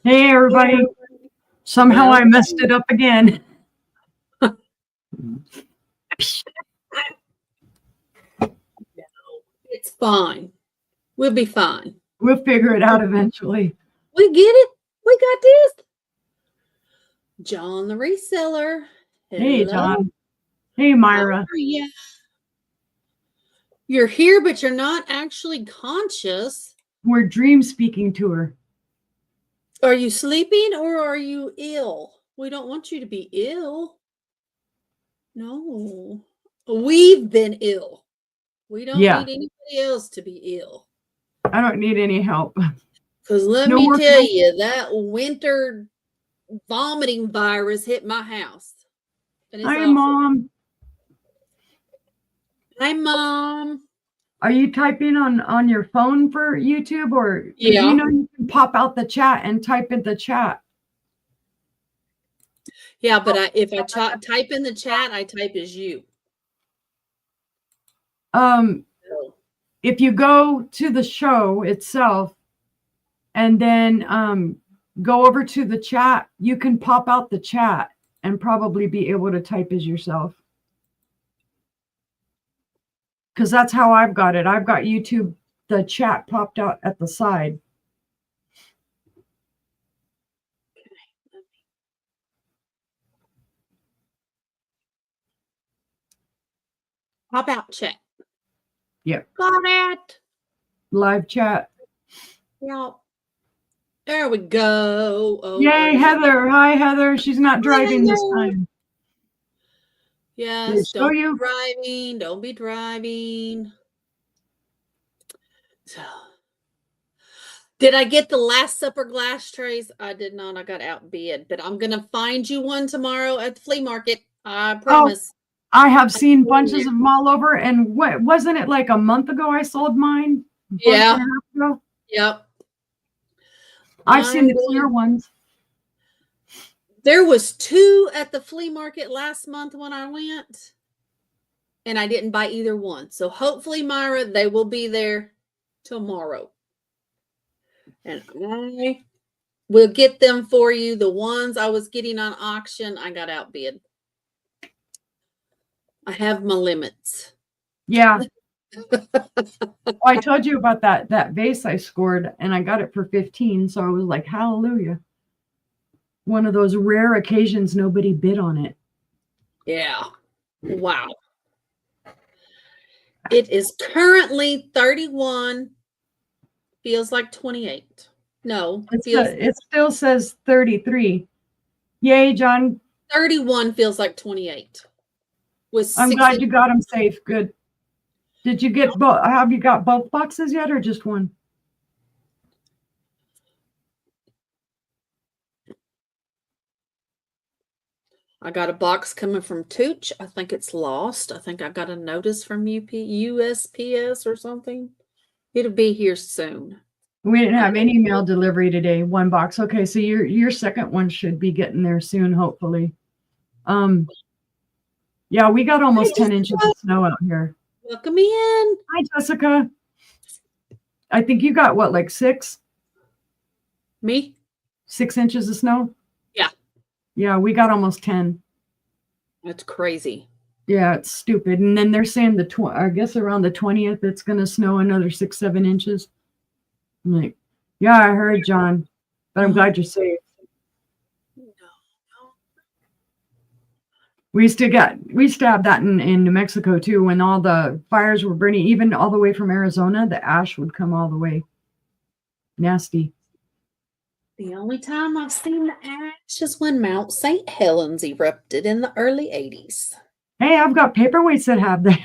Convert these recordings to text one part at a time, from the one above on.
Hey, everybody. Somehow I messed it up again. It's fine. We'll be fine. We'll figure it out eventually. We get it. We got this. John the reseller. Hello. Hey, John. Hey, Myra. How are you? You're here, but you're not actually conscious. We're dream speaking to her. Are you sleeping or are you ill? We don't want you to be ill. No. We've been ill. We don't need anybody else to be ill. I don't need any help. Because let me tell you, that winter vomiting virus hit my house. Hi, Mom. Hi, Mom. Are you typing on your phone for YouTube, or you know you can pop out the chat and type in the chat? Yeah, but if I type in the chat, I type as you. If you go to the show itself and then go over to the chat, you can pop out the chat and probably be able to type as yourself. Because that's how I've got it. I've got YouTube, the chat popped out at the side. Pop out chat. Yep. Got it. Live chat. Yep. There we go. Oh, yay, Heather. Hi, Heather. She's not driving this time. Yes, don't be driving. Don't be driving. So, did I get the Last Supper glass trays? I did not. I got outbid, but I'm going to find you one tomorrow at the flea market. I promise. Oh, I have seen bunches of them all over. And what wasn't it like a month ago I sold mine? Yeah. Yep. I've seen the clear ones. There was 2 at the flea market last month when I went, and I didn't buy either one. So hopefully, Myra, they will be there tomorrow. And I will get them for you. The ones I was getting on auction, I got outbid. I have my limits. Yeah. I told you about that vase I scored, and I got it for 15. So I was like, hallelujah. One of those rare occasions nobody bid on it. Yeah. Wow. It is currently 31. Feels like 28. No. It still says 33. Yay, John. 31 feels like 28. I'm glad you got them safe. Good. Did you get both? Have you got both boxes yet, or just one? I got a box coming from Tooch. I think it's lost. I think I got a notice from USPS or something. It'll be here soon. We didn't have any mail delivery today. One box. Okay, so your second one should be getting there soon, hopefully. Yeah, we got almost 10 inches of snow out here. Welcome in. Hi, Jessica. I think you got what, like 6? Me? 6 inches of snow? Yeah. Yeah, we got almost 10. That's crazy. Yeah, it's stupid. And then they're saying I guess around the 20th, it's going to snow another 6-7 inches. I'm like, yeah, I heard, John, but I'm glad you're safe. We used to have that in New Mexico too, when all the fires were burning, even all the way from Arizona, the ash would come all the way. Nasty. The only time I've seen the ash is when Mount St. Helens erupted in the early 80s. Hey, I've got paperweights that have that.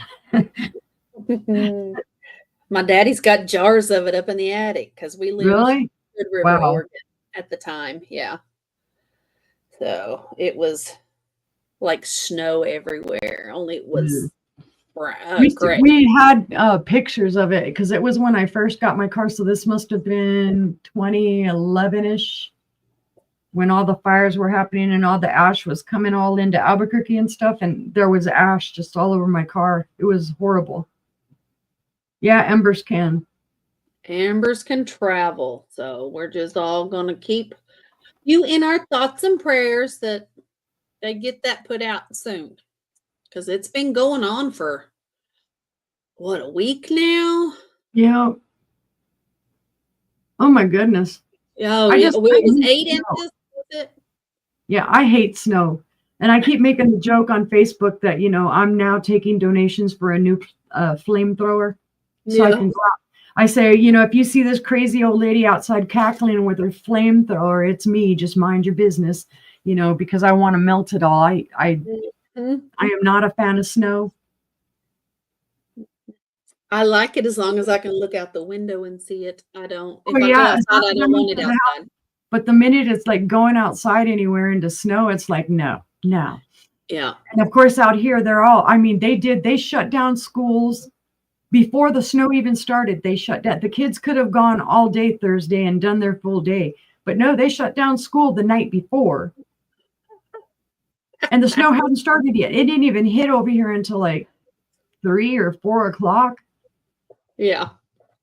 My daddy's got jars of it up in the attic because we lived in Good River, Oregon at the time. Yeah. So it was like snow everywhere, only it was great. We had pictures of it because it was when I first got my car. So this must have been 2011-ish when all the fires were happening and all the ash was coming all into Albuquerque and stuff. And there was ash just all over my car. It was horrible. Yeah, embers can. Embers can travel. So we're just all going to keep you in our thoughts and prayers that they get that put out soon. Because it's been going on for, what, a week now? Yeah. Oh my goodness. Oh, I yeah. just Well, it was hate 8 snow. inches, was it? Yeah, I hate snow. And I keep making the joke on Facebook that, I'm now taking donations for a new flamethrower so I Yeah. can go out. I say, if you see this crazy old lady outside cackling with her flamethrower, it's me. Just mind your business, because I want to melt it all. I Mhm. am not a fan of snow. I like it as long as I can look out the window and see it. I don't. If Oh, I go yeah, as outside, long I as don't I'm want it inside the house. outside. But the minute it's like going outside anywhere into snow, it's like, no. Yeah. And of course, out here, they shut down schools before the snow even started. They shut down. The kids could have gone all day Thursday and done their full day. But no, they shut down school the night before. And the snow hadn't started yet. It didn't even hit over here until like 3 or 4 o'clock. Yeah.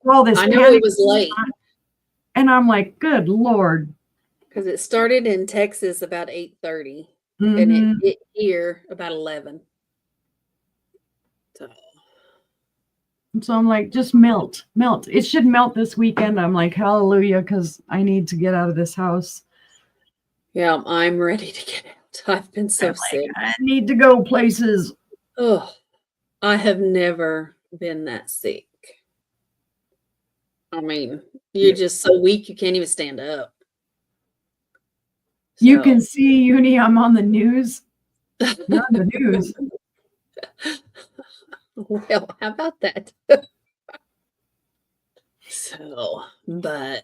All this I know panic. it was late And I'm like, good Lord. because it started in Texas about 8:30 and Mhm. it hit here about 11. So So I'm like, just melt. It should melt this weekend. I'm like, hallelujah, because I need to get out of this house. yeah, I'm ready to get out. I've been so I'm sick. like, I need to go places. Oh, I have never been that sick. I mean, you're just so weak you can't even stand up. You So. can see, Uni, I'm on the news. You're on the news. Well, how about that? So, but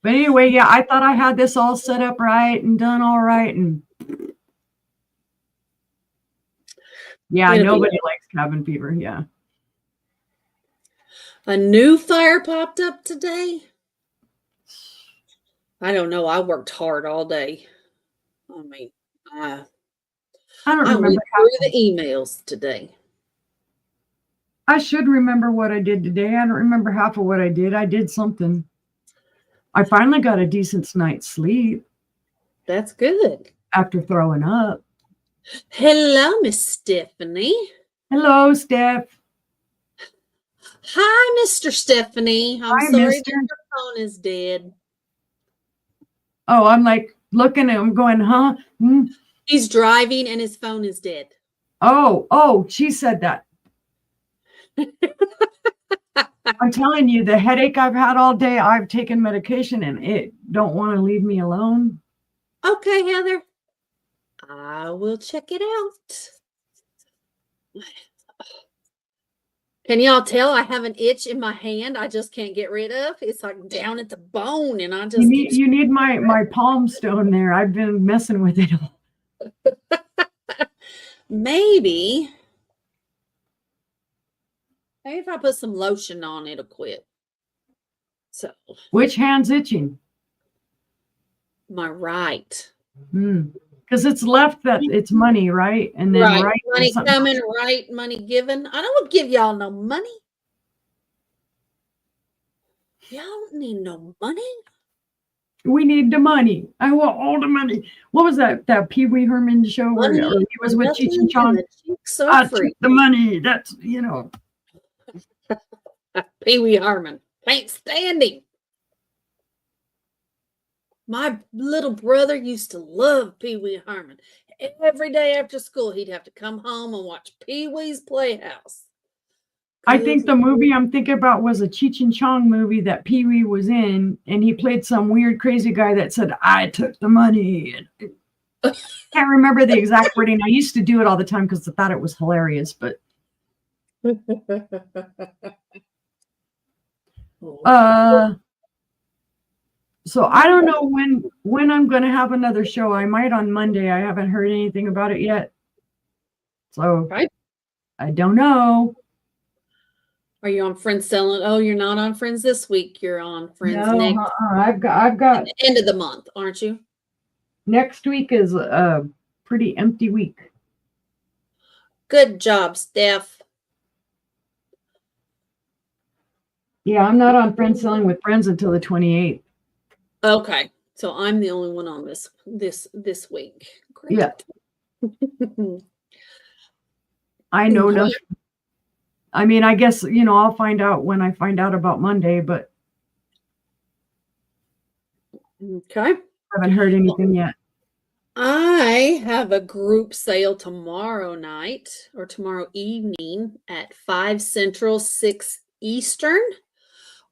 anyway, yeah, I thought I had this all set up right and done all right. And yeah, nobody likes cabin fever. Yeah. A new fire popped up today. I don't know. I worked hard all day. I mean, I don't went remember through the emails today. I should remember what I did today. I don't remember half of what I did. I did something. I finally got a decent night's sleep. That's good. After throwing up. Hello, Miss Stephanie. Hello, Steph. Hi, Mr. Stephanie. I'm Hi, sorry mister. that your phone is dead. Oh, I'm like looking at him going, huh? He's driving and his phone is dead. Oh, she said that. I'm telling you, the headache I've had all day, I've taken medication and it don't want to leave me alone. Okay, Heather. I will check it out. Can y'all tell I have an itch in my hand I just can't get rid of? It's like down at the bone and I just You need my palm stone there. I've been messing with it. Maybe if I put some lotion on, it'll quit. So which hand's itching? My right. Because it's left that it's money, right? And then right money coming, right money given. I don't give y'all no money. Y'all don't need no money. We need the money. I want all the money. What was that Pee Wee Herman show where he was with Cheech and Chong? I took the money. That's, Pee Wee Herman. Can't stand him. My little brother used to love Pee Wee Herman. Every day after school, he'd have to come home and watch Pee Wee's Playhouse. I think the movie I'm thinking about was a Cheech and Chong movie that Pee Wee was in, and he played some weird, crazy guy that said, I took the money. Can't remember the exact wording. I used to do it all the time because I thought it was hilarious, but so I don't know when I'm going to have another show. I might on Monday. I haven't heard anything about it yet. So I don't know. Are you on Friends Selling? Oh, you're not on Friends this week. You're on Friends next. I've got end of the month, aren't you? Next week is a pretty empty week. Good job, Steph. Yeah, I'm not on Friends Selling with Friends until the 28th. Okay. So I'm the only one on this week. Great. Yeah. I know Okay. nothing. I mean, I guess, I'll find out when I find out about Monday, but Okay. I haven't heard anything yet. I have a group sale tomorrow night or tomorrow evening at 5 Central, 6 Eastern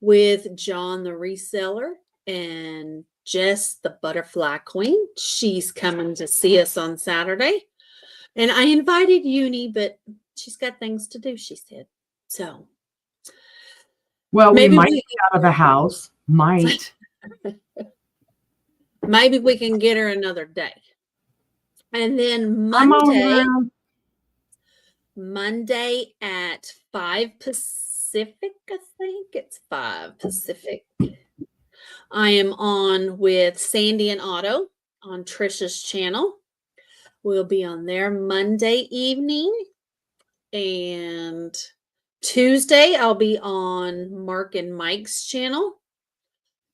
with John the reseller and Jess the butterfly queen. She's coming to see us on Saturday. And I invited Uni, but she's got things to do, she said. So Well, we maybe might be out of the house. Might. maybe we can get her another day. And then I'm always around. Monday at 5 Pacific, I think it's 5 Pacific. I am on with Sandy and Otto on Trisha's channel. We'll be on there Monday evening. And Tuesday, I'll be on Mark and Mike's channel.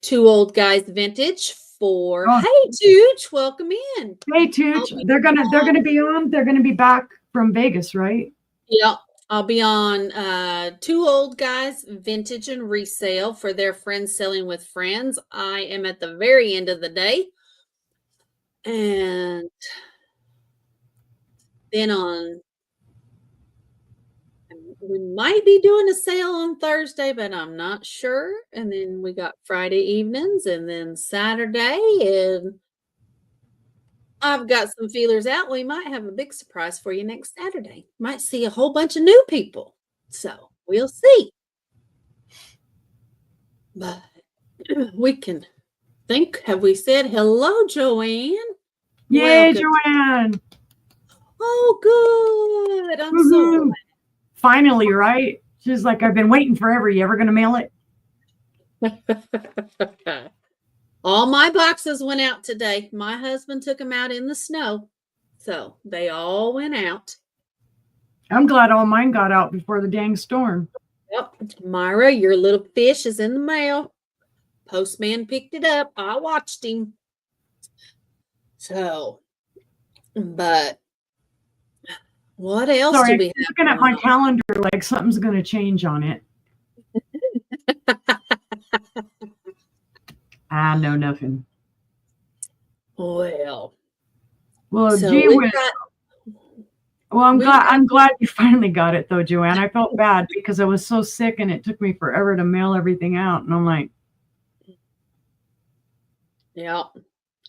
Two Old Guys Vintage for Hey Tooch, welcome in. Hey Tooch, they're gonna be on. They're gonna be back from Vegas, right? Yeah, I'll be on Two Old Guys Vintage and Resale for their Friends Selling with Friends. I am at the very end of the day. And then we might be doing a sale on Thursday, but I'm not sure. And then we got Friday evenings and then Saturday. And I've got some feelers out. We might have a big surprise for you next Saturday. Might see a whole bunch of new people. So we'll see. But we can think. Have we said hello, Joanne? Yay, Welcome. Joanne. Oh, good. I'm so glad. Finally, right? She's like, I've been waiting forever. You ever going to mail it? All my boxes went out today. My husband took them out in the snow. So they all went out. I'm glad all mine got out before the dang storm. Yep. Myra, your little fish is in the mail. Postman picked it up. I watched him. So, but what else Sorry, do we have? Looking at my calendar, like something's going to change on it. I know nothing. Well, so gee whiz. Well, I'm glad you finally got it though, Joanne. I felt bad because I was so sick and it took me forever to mail everything out. And I'm like, yeah,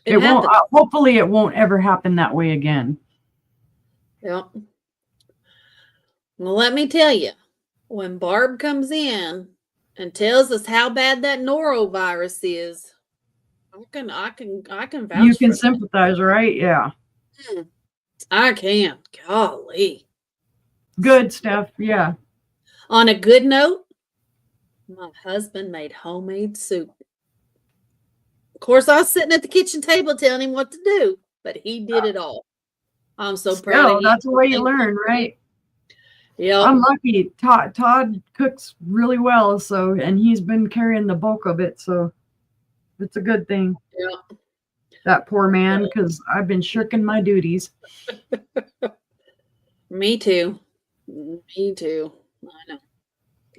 it won't. Hopefully, it won't ever happen that way again. Yep. Well, let me tell you, when Barb comes in and tells us how bad that norovirus is, I can vouch. You can sympathize, right? Yeah. I can. Golly. Good stuff. Yeah. On a good note, my husband made homemade soup. Of course, I was sitting at the kitchen table telling him what to do, but he did it all. I'm so proud of him. That's the way you learn, right? Yeah. I'm lucky. Todd cooks really well, and he's been carrying the bulk of it, so it's a good thing. Yeah. That poor man, because I've been shirking my duties. Me too. Me too.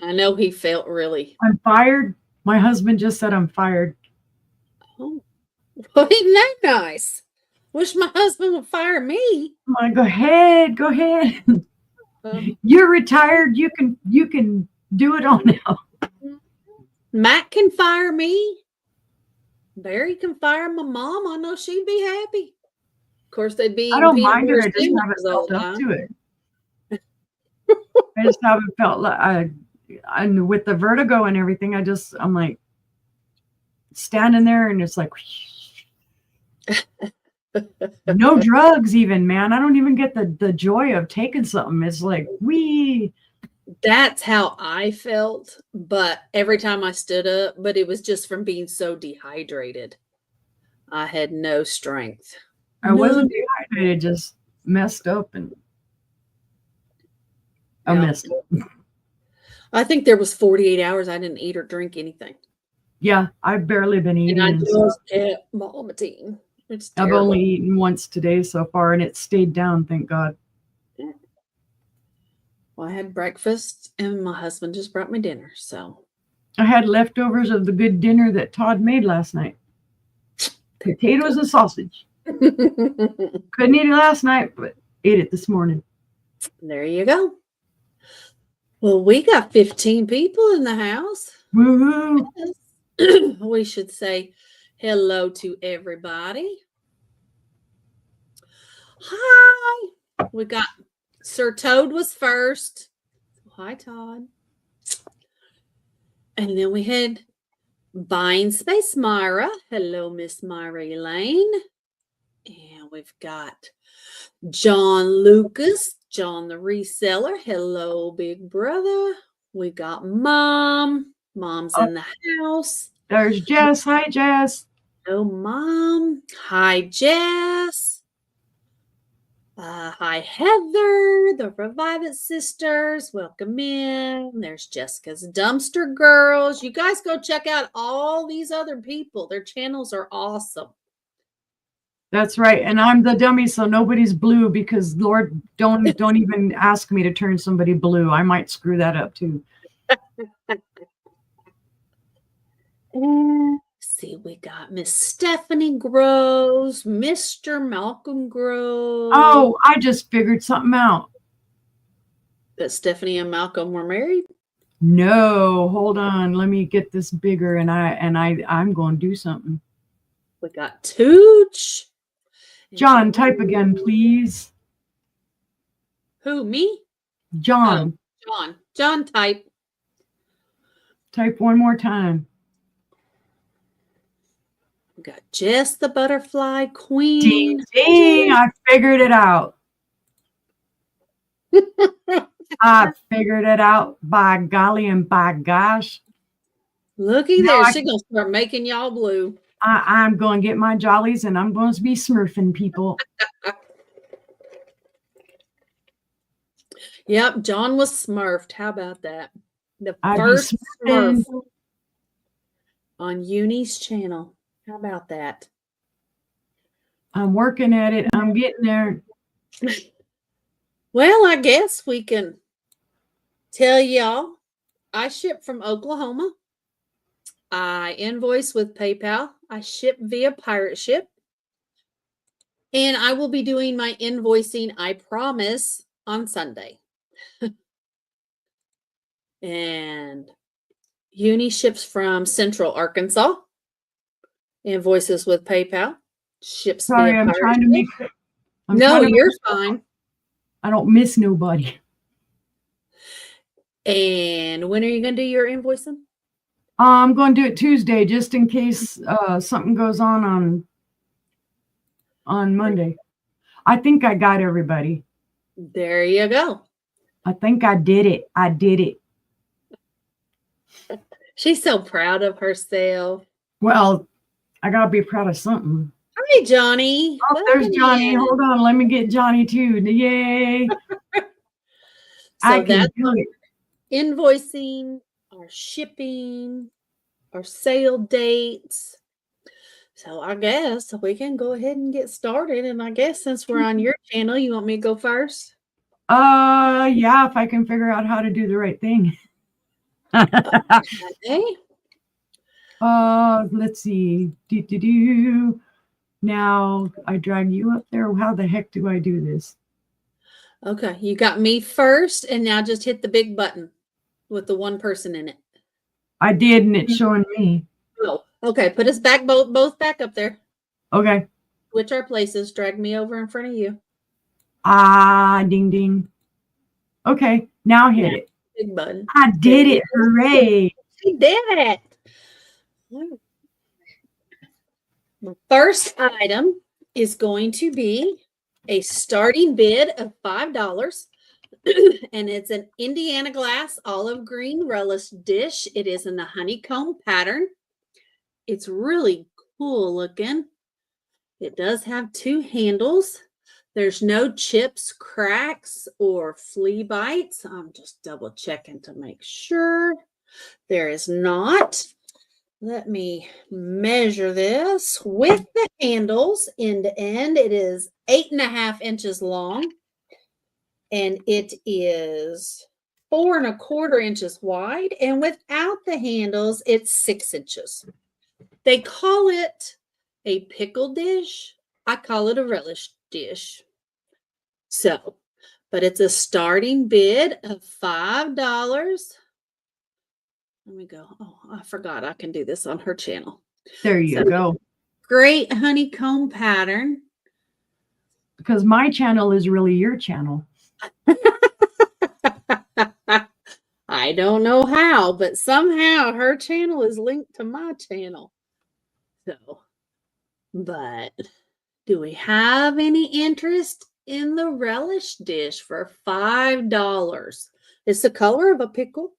I know he felt really. I'm fired. My husband just said I'm fired. Oh, well, isn't that nice? Wish my husband would fire me. Go ahead. You're retired. You can do it all now. Matt can fire me. Barry can fire my mom. I know she'd be happy. Of course, they'd be. I don't mind it. I just haven't felt up to it. I just haven't felt like and with the vertigo and everything. I'm like standing there, and it's like no drugs, even, man. I don't even get the joy of taking something. It's like That's how I felt, but every time I stood up, but it was just from being so dehydrated. I had no strength. I wasn't dehydrated, just messed up, and I messed up. I think there was 48 hours I didn't eat or drink anything. Yeah, I've barely been And eating. I And just kept vomiting. It's I've terrible. only eaten once today so far, and it stayed down, thank God. Well, I had breakfast, and my husband just brought me dinner. So I had leftovers of the good dinner that Todd made last night. Potatoes and sausage. Couldn't eat it last night, but ate it this morning. there you go. Well, we got 15 people in the house. Woohoo! We should say hello to everybody. Hi. We got Sir Toad was first. Hi, Todd. And then we had Buying Space Myra. Hello, Miss Myra Elaine. And we've got John Lucas, John the reseller. Hello, big brother. We got Mom. Mom's in the house. There's Jess. Hi, Jess. Hello, Mom. Hi, Jess. Hi, Heather, the Revive It sisters. Welcome in. There's Jessica's Dumpster Girls. You guys go check out all these other people. Their channels are awesome. That's right. And I'm the dummy, so nobody's blue because Lord, don't even ask me to turn somebody blue. I might screw that up too. See, we got Miss Stephanie Groves, Mr. Malcolm Groves. Oh, I just figured something out. That Stephanie and Malcolm were married? No, hold on. Let me get this bigger, and I'm going to do something. We got Tooch. John, type again, please. Who, me? John. Oh, John, type. Type one more time. We got Jess the Butterfly Queen. Ding, ding. I figured it out. I figured it out, by golly and by gosh. Looky there. She's going to start making y'all blue. I'm going to get my jollies and I'm going to be smurfing people. Yep, John was smurfed. How about that? The I'd first smurf on Uni's channel. How about that? I'm working at it. I'm getting there. Well, I guess we can tell y'all I ship from Oklahoma. I invoice with PayPal. I ship via PirateShip. And I will be doing my invoicing, I promise, on Sunday. And Uni ships from Central Arkansas. Invoices with PayPal. Ships Sorry, via I'm PirateShip. trying to make it. No, you're fine. I don't miss nobody. And when are you going to do your invoicing? I'm going to do it Tuesday, just in case something goes on Monday. I think I got everybody. There you go. I think I did it. I did it. She's so proud of herself. Well, I got to be proud of something. Hi, Johnny. Oh, there's Johnny. Hold on. Let me get Johnny too. Yay. So that's invoicing, our shipping, our sale dates. So I guess we can go ahead and get started. And I guess since we're on your channel, you want me to go first? Yeah, if I can figure out how to do the right thing. Okay. Let's see. Now I drag you up there. How the heck do I do this? Okay, you got me first, and now just hit the big button with the one person in it. I did, and it's showing me. Oh, okay. Put us back both back up there. Okay. Switch our places. Drag me over in front of you. Ding ding. Okay, now hit it. Big button. I did it. Hooray. She did it. The first item is going to be a starting bid of $5. And it's an Indiana glass olive green relish dish. It is in the honeycomb pattern. It's really cool looking. It does have two handles. There's no chips, cracks, or flea bites. I'm just double checking to make sure. There is not. Let me measure this with the handles end to end. It is 8.5 inches long, and it is 4.25 inches wide. And without the handles, it's 6 inches. They call it a pickle dish. I call it a relish dish. So, but it's a starting bid of $5. Let me go. Oh, I forgot I can do this on her channel. There you go. Great honeycomb pattern. Because my channel is really your channel. I don't know how, but somehow her channel is linked to my channel. So, but do we have any interest in the relish dish for $5? It's the color of a pickle.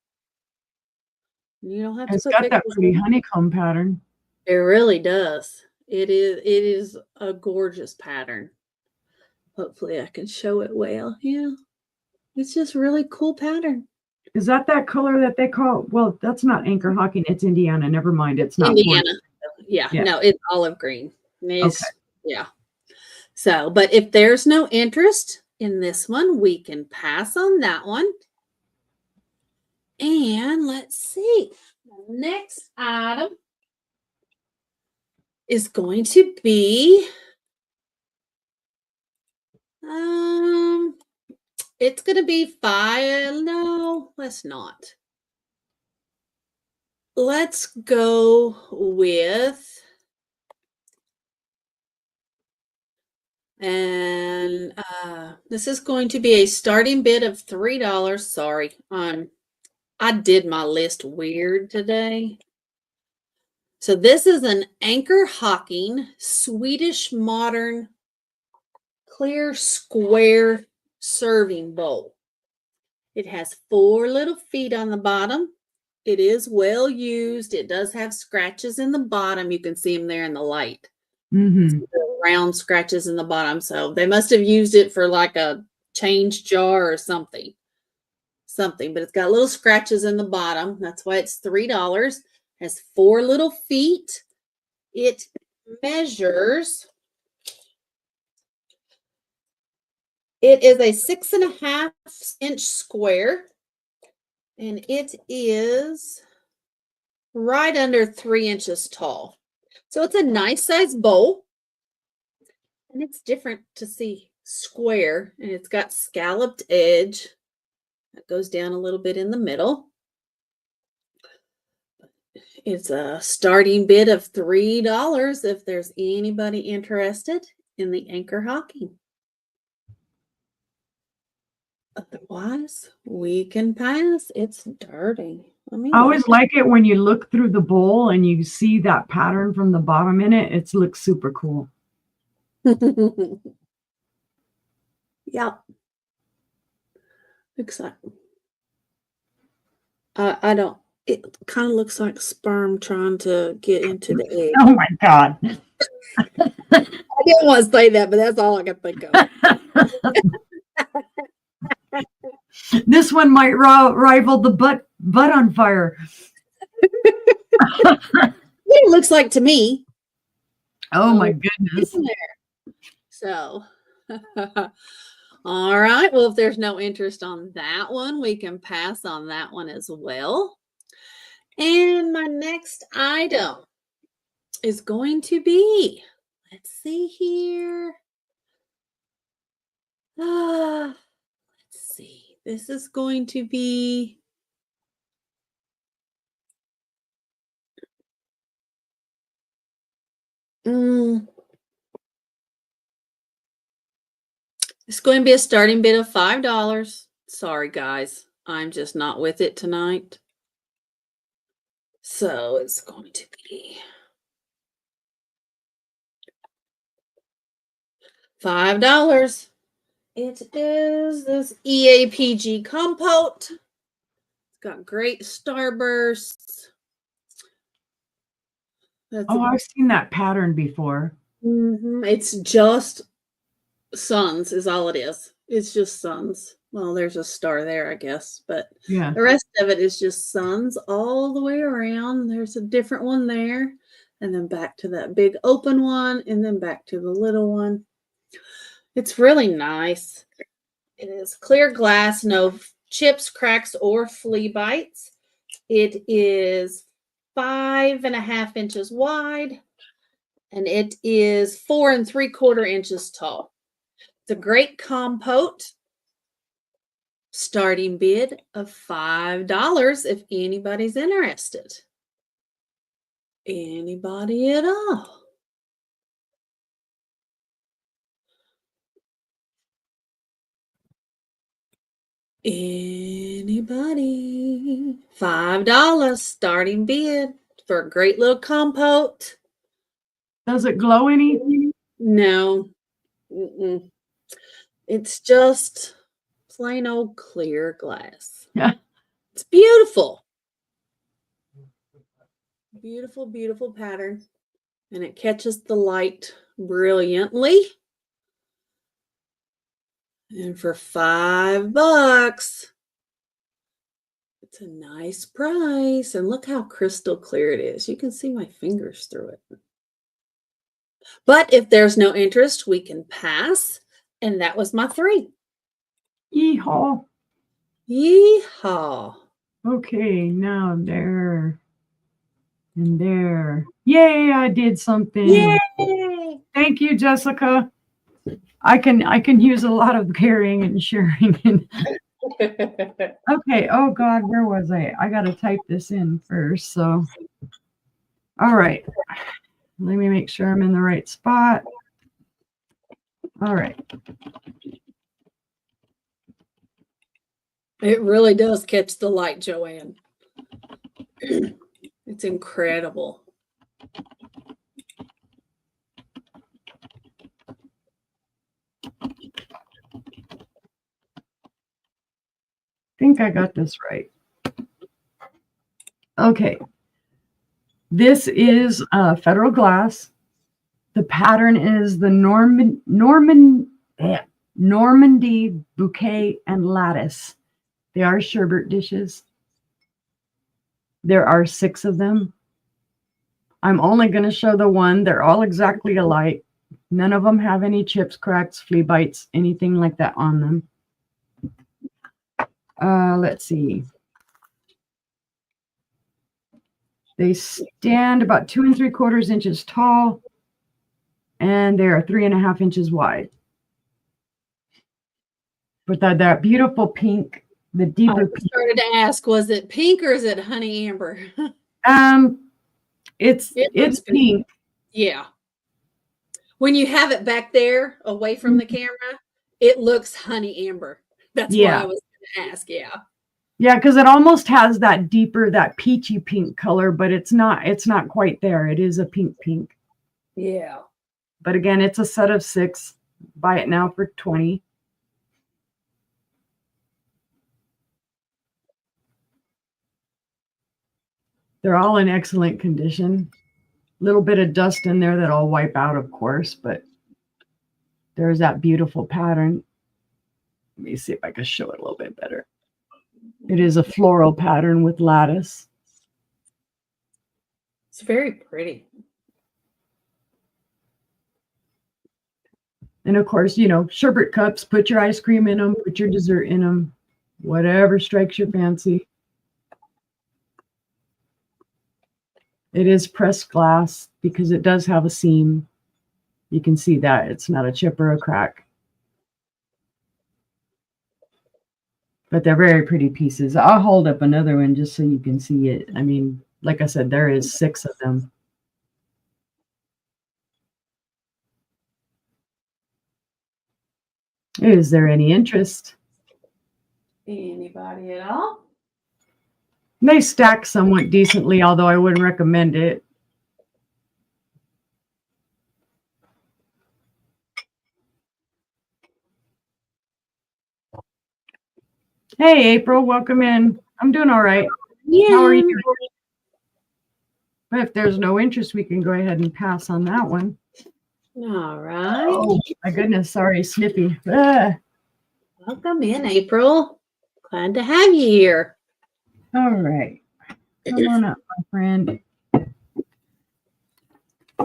You don't have to It's put got that pickles pretty in. honeycomb pattern. It really does. It is a gorgeous pattern. Hopefully I can show it well. Yeah. It's just really cool pattern. Is that color that they call? Well, that's not anchor hawking. It's Indiana. Never mind. It's not Indiana. Yeah. Yeah. No, it's olive green. It's, Okay. yeah. So, but if there's no interest in this one, we can pass on that one. And let's see. The next item is going to be it's going to be 5. No, let's not. Let's go with, and this is going to be a starting bid of $3. Sorry, I did my list weird today. So this is an anchor hawking Swedish modern clear square serving bowl. It has 4 little feet on the bottom. It is well used. It does have scratches in the bottom. You can see them there in the light. Mm-hmm. Round scratches in the bottom. So they must have used it for like a change jar or something. But it's got little scratches in the bottom. That's why it's $3. Has 4 little feet. It measures, it is a 6.5 inch square, and it is right under 3 inches tall. So it's a nice size bowl, and it's different to see square, and it's got scalloped edge that goes down a little bit in the middle. It's a starting bid of $3 if there's anybody interested in the anchor hawking. Otherwise, we can pass. It's dirty. I always like it when you look through the bowl and you see that pattern from the bottom in it. It looks super cool. Yeah. Exactly. I don't. It kind of looks like sperm trying to get into the egg. Oh my God. I didn't want to say that, but that's all I can think of. This one might rival the butt on fire. It looks like to me. Oh my goodness. So, all right. Well, if there's no interest on that one, we can pass on that one as well. And my next item is going to be, let's see here. Let's see. This is going to be it's going to be a starting bid of $5. Sorry, guys. I'm just not with it tonight. So it's going to be $5. It is this EAPG compote. It's got great starbursts. I've seen that pattern before. It's just suns is all it is. It's just suns. Well, there's a star there, I guess, but Yeah. the rest of it is just suns all the way around. There's a different one there, and then back to that big open one, and then back to the little one. It's really nice. It is clear glass, no chips, cracks, or flea bites. It is 5.5 inches wide, and it is 4 3/4 inches tall. It's a great compote. Starting bid of $5 if anybody's interested. Anybody at all? Anybody? $5 starting bid for a great little compote. Does it glow any? No. Mm-mm. It's just plain old clear glass. Yeah. It's beautiful. Beautiful, beautiful pattern. And it catches the light brilliantly. And for $5, it's a nice price. And look how crystal clear it is. You can see my fingers through it. But if there's no interest, we can pass. And that was my 3. Yeehaw. Yeehaw. Okay, now there and there. Yay, I did something. Yay! Thank you, Jessica. I can use a lot of caring and sharing. Okay, oh God, where was I? I gotta type this in first. So all right. Let me make sure I'm in the right spot. All right. It really does catch the light, Joanne. It's incredible. I think I got this right. Okay. This is Federal Glass. The pattern is the Normandy Bouquet and Lattice. They are sherbet dishes. There are 6 of them. I'm only going to show the one. They're all exactly alike. None of them have any chips, cracks, flea bites, anything like that on them. Let's see. They stand about 2 3/4 inches tall, and they are 3.5 inches wide. But that beautiful pink, the deeper I started to ask, was it pink or is it honey amber? It's pink. Yeah. When you have it back there away from the camera, it looks honey amber. That's why I was going to ask. Yeah. Yeah, because it almost has that deeper, that peachy pink color, but it's not quite there. It is a pink. Yeah. But again, it's a set of 6. Buy it now for $20. They're all in excellent condition. Little bit of dust in there that I'll wipe out, of course, but there's that beautiful pattern. Let me see if I can show it a little bit better. It is a floral pattern with lattice. It's very pretty. And of course, sherbet cups, put your ice cream in them, put your dessert in them, whatever strikes your fancy. It is pressed glass because it does have a seam. You can see that it's not a chip or a crack. But they're very pretty pieces. I'll hold up another one just so you can see it. I mean, like I said, there is 6 of them. Is there any interest? Anybody at all? They stack somewhat decently, although I wouldn't recommend it. Hey, April, welcome in. I'm doing all right. Yeah. How are you? But if there's no interest, we can go ahead and pass on that one. All right. Oh, my goodness. Sorry, Snippy. Ah. Welcome in, April. Glad to have you here. All right. Come on up, my friend.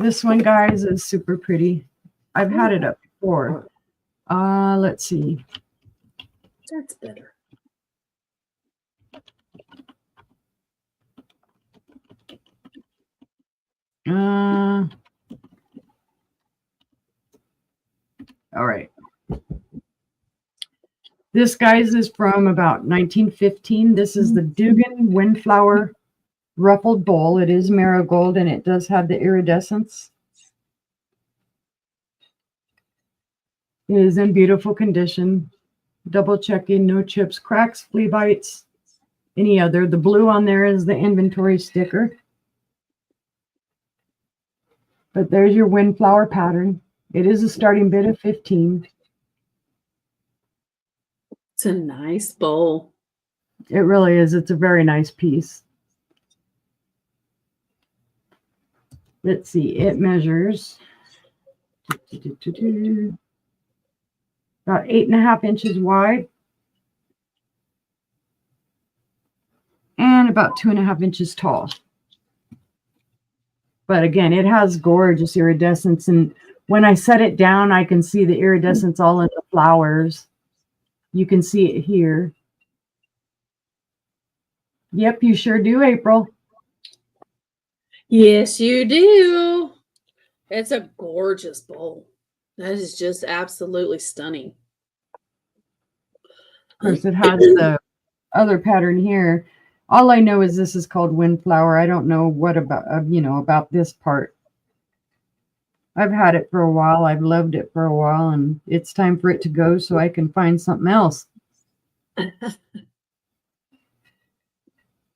This one, guys, is super pretty. I've had it up before. Let's see. That's better. All right. This, guys, is from about 1915. This is the Dugan Windflower Ruffled Bowl. It is marigold, and it does have the iridescence. It is in beautiful condition. Double checking, no chips, cracks, flea bites, any other. The blue on there is the inventory sticker. But there's your windflower pattern. It is a starting bid of 15. It's a nice bowl. It really is. It's a very nice piece. Let's see. It measures about 8.5 inches wide and about 2.5 inches tall. But again, it has gorgeous iridescence. And when I set it down, I can see the iridescence all in the flowers. You can see it here. Yep, you sure do, April. Yes, you do. It's a gorgeous bowl. That is just absolutely stunning. Of course, it has the other pattern here. All I know is this is called windflower. I don't know what about, about this part. I've had it for a while. I've loved it for a while, and it's time for it to go so I can find something else.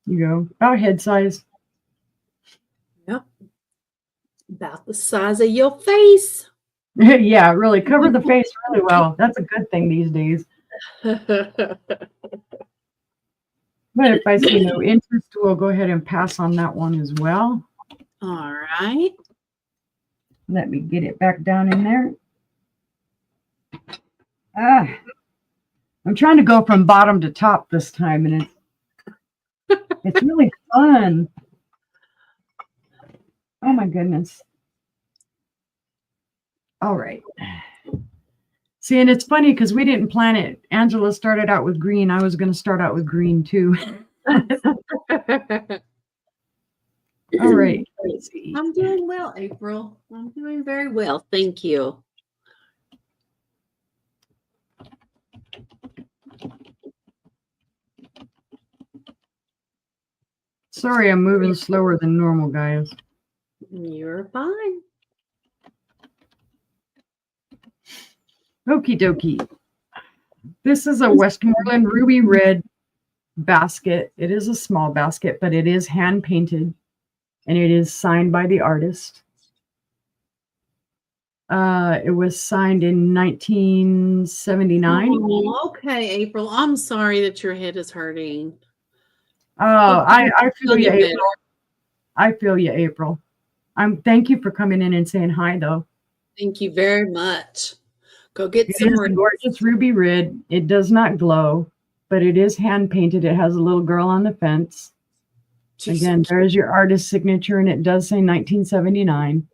You go, about head size. Yep. About the size of your face. Yeah, really cover the face really well. That's a good thing these days. But if I see no interest, we'll go ahead and pass on that one as well. All right. Let me get it back down in there. I'm trying to go from bottom to top this time, and it's really fun. Oh my goodness. All right. See, and it's funny because we didn't plan it. Angela started out with green. I was going to start out with green too. All right. Let's see. I'm doing well, April. I'm doing very well. Thank you. Sorry, I'm moving slower than normal, guys. You're fine. Okie dokie. This is a Westmoreland ruby red basket. It is a small basket, but it is hand painted, and it is signed by the artist. It was signed in 1979. Oh, okay, April. I'm sorry that your head is hurting. Oh, I feel you, April. I feel you, April. Thank you for coming in and saying hi, though. Thank you very much. Go get some gorgeous ruby red. It does not glow, but it is hand painted. It has a little girl on the fence. Again, there's your artist signature, and it does say 1979.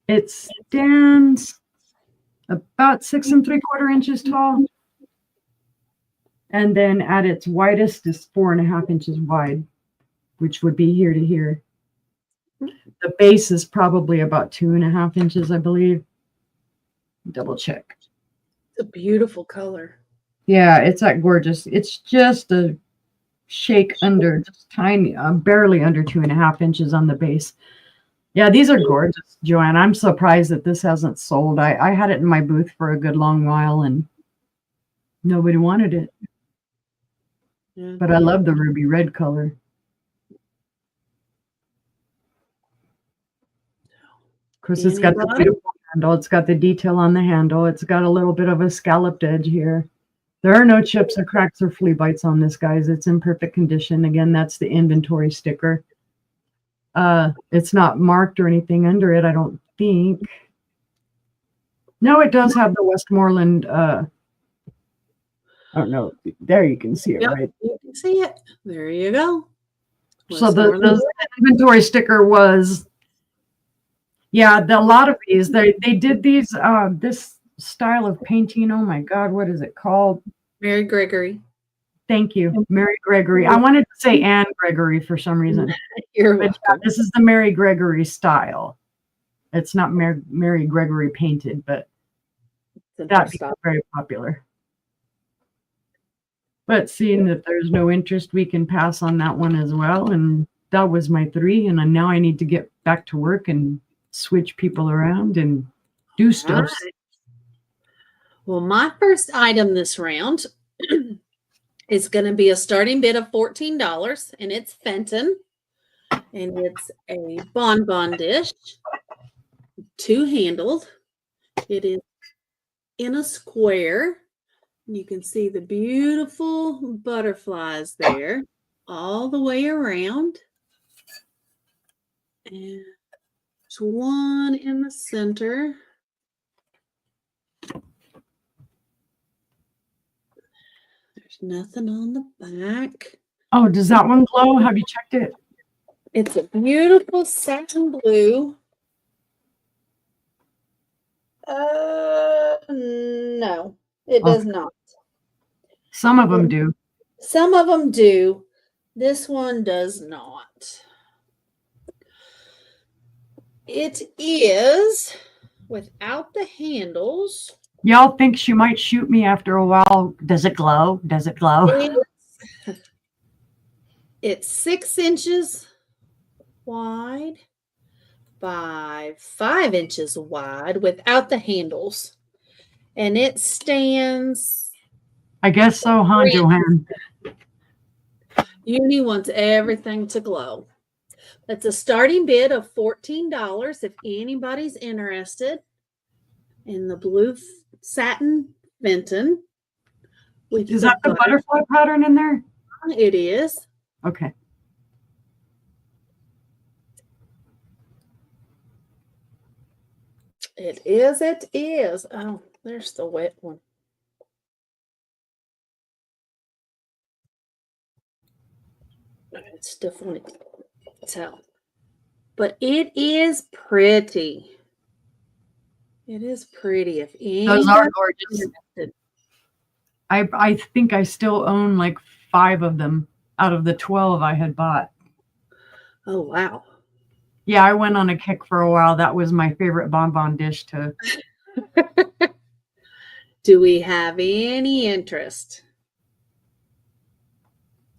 It stands about 6 3/4 inches tall. And then at its widest is 4.5 inches wide, which would be here to here. The base is probably about 2.5 inches, I believe. Double check. It's a beautiful color. Yeah, it's that gorgeous. It's just a shake under, just tiny, barely under 2.5 inches on the base. Yeah, these are gorgeous, Joanne. I'm surprised that this hasn't sold. I had it in my booth for a good long while, and nobody wanted it. Yeah. But I love the ruby red color. Of course, it's got the beautiful handle. It's got the detail on the handle. It's got a little bit of a scalloped edge here. There are no chips or cracks or flea bites on this, guys. It's in perfect condition. Again, that's the inventory sticker. It's not marked or anything under it, I don't think. No, it does have the Westmoreland. I don't know. There you can see it, Yep, right? you can see it. There you go. So the inventory sticker was, yeah, a lot of these, they did these, this style of painting. Oh my God, what is it called? Mary Gregory. Thank you, Mary Gregory. I wanted to say Anne Gregory for some reason. You're But welcome. this is the Mary Gregory style. It's not Mary Gregory painted, but that became very popular. But seeing that there's no interest, we can pass on that one as well. And that was my 3. And now I need to get back to work and switch people around and do stuff. Right. Well, my first item this round is going to be a starting bid of $14, and it's Fenton, and it's a bonbon dish, 2-handled. It is in a square. You can see the beautiful butterflies there all the way around. And there's one in the center. There's nothing on the back. Oh, does that one glow? Have you checked it? It's a beautiful satin blue. No, it does not. Some of them do. Some of them do. This one does not. It is without the handles. Y'all think she might shoot me after a while. Does it glow? Does it glow? It's 6 inches wide by 5 inches wide without the handles. And it stands... I guess so, huh, Joanne? Uni wants everything to glow. That's a starting bid of $14 if anybody's interested in the blue satin Fenton. Is that the butterfly pattern in there? It is. Okay. It is. It is. Oh, there's the wet one. It's definitely tell. But it is pretty. It is pretty. If those are gorgeous. I think I still own like 5 of them out of the 12 I had bought. Oh, wow. Yeah, I went on a kick for a while. That was my favorite bonbon dish to. Do we have any interest?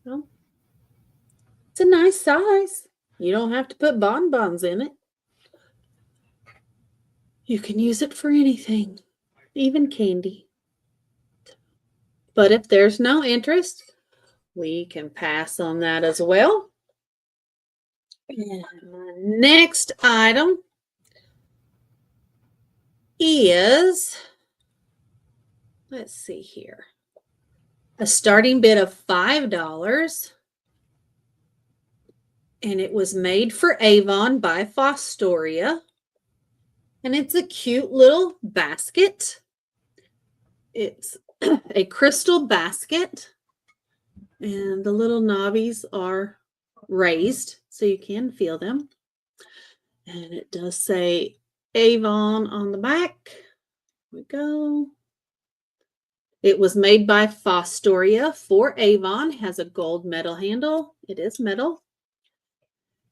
No. It's a nice size. You don't have to put bonbons in it. You can use it for anything, even candy. But if there's no interest, we can pass on that as well. And my next item is, let's see here, a starting bid of $5. And it was made for Avon by Fostoria. And it's a cute little basket. It's a crystal basket. And the little knobbies are raised so you can feel them. And it does say Avon on the back. Here we go. It was made by Fostoria for Avon. Has a gold metal handle. It is metal.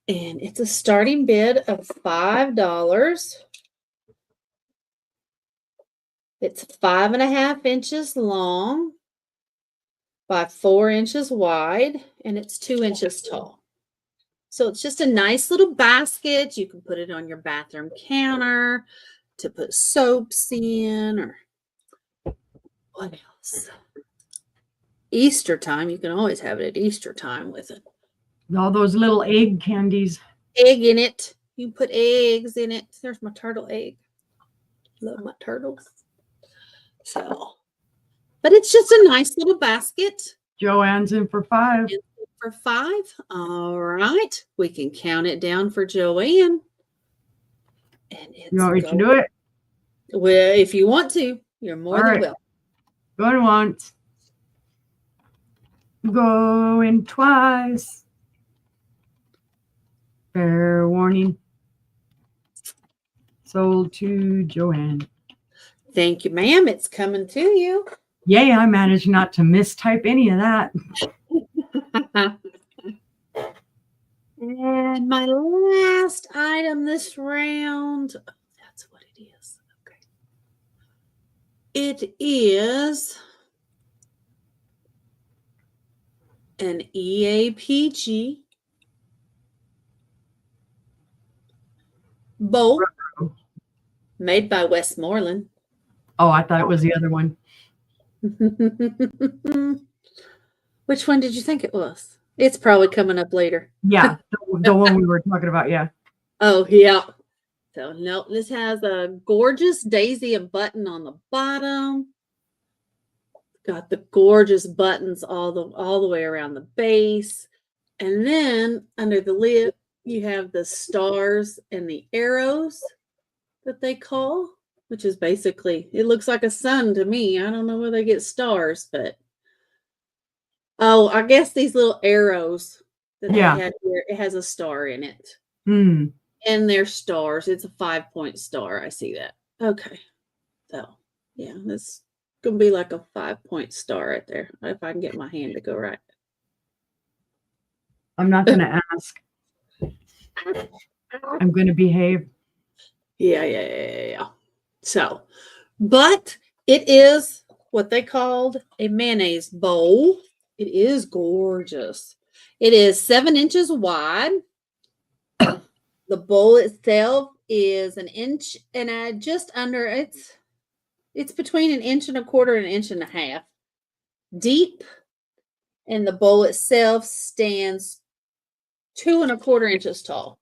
And it's a starting bid of $5. It's 5.5 inches long by 4 inches wide, and it's 2 inches tall. So it's just a nice little basket. You can put it on your bathroom counter to put soaps in, or what else? Easter time. You can always have it at Easter time with it. All those little egg candies. Egg in it. You can put eggs in it. There's my turtle egg. Love my turtles. So, but it's just a nice little basket. Joanne's in for 5. for 5. All right. We can count it down for Joanne. And it's You want me to do it? Well, if you want to, you're more All than right. welcome. Going once. Going twice. Fair warning. Sold to Joanne. Thank you, ma'am. It's coming to you. Yay, I managed not to mistype any of that. And my last item this round, that's what it is. Okay. It is an EAPG bowl made by Westmoreland. Oh, I thought it was the other one. Which one did you think it was? It's probably coming up later. Yeah, the one we were talking about, yeah. Oh, yeah. So, no, this has a gorgeous daisy and button on the bottom. Got the gorgeous buttons all the way around the base. And then under the lid, you have the stars and the arrows that they call, which is basically, it looks like a sun to me. I don't know where they get stars, but oh, I guess these little arrows that they have here, it has a star in it. Mm. And they're stars. It's a 5-point star. I see that. Okay. So, yeah, this going to be like a 5-point star right there. If I can get my hand to go right. I'm not going to ask. I'm going to behave. Yeah. So, but it is what they called a mayonnaise bowl. It is gorgeous. It is 7 inches wide. The bowl itself is 1 inch and just under, it's between 1.25 inches and 1.5 inches deep. And the bowl itself stands 2.25 inches tall.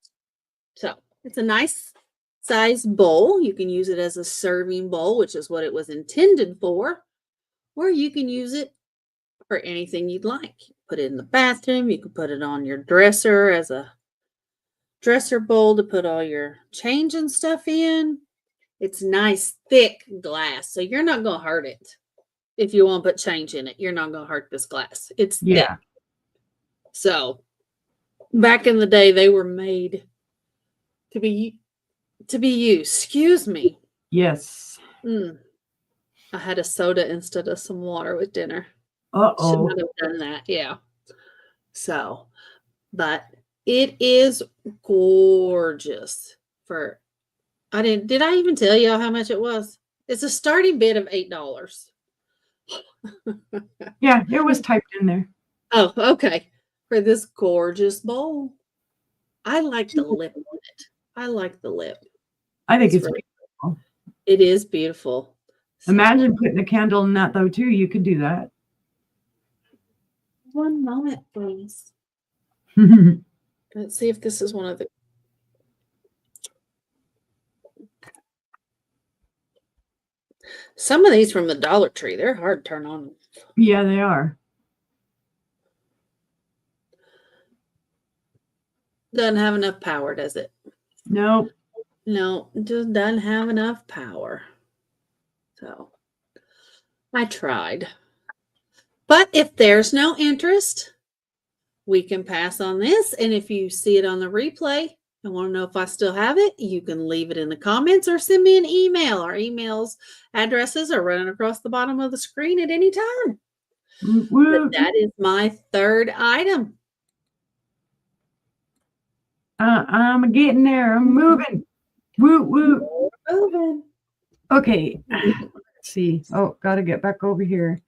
So it's a nice size bowl. You can use it as a serving bowl, which is what it was intended for, or you can use it for anything you'd like. Put it in the bathroom. You can put it on your dresser as a dresser bowl to put all your change and stuff in. It's nice, thick glass, so you're not going to hurt it. If you want to put change in it, you're not going to hurt this glass. It's thick. So back in the day, they were made to be used. Excuse me. Yes. I had a soda instead of some water with dinner. Uh-oh. Should not have done that. Yeah. So, but it is gorgeous. Did I even tell you how much it was? It's a starting bid of $8. Yeah, it was typed in there. Oh, okay. For this gorgeous bowl. I like the lip on it. I like the lip. I think it's really beautiful. It is beautiful. Imagine putting a candle in that, though, too. You could do that. One moment, please. Let's see if this is one of the. Some of these from the Dollar Tree, they're hard to turn on. Yeah, they are. Doesn't have enough power, does it? Nope. No, it just doesn't have enough power. So I tried. But if there's no interest, we can pass on this. And if you see it on the replay and want to know if I still have it, you can leave it in the comments or send me an email. Our emails addresses are running across the bottom of the screen at any time. But that is my third item. I'm getting there. I'm moving. Woo. Moving. Okay. Let's see. Oh, got to get back over here.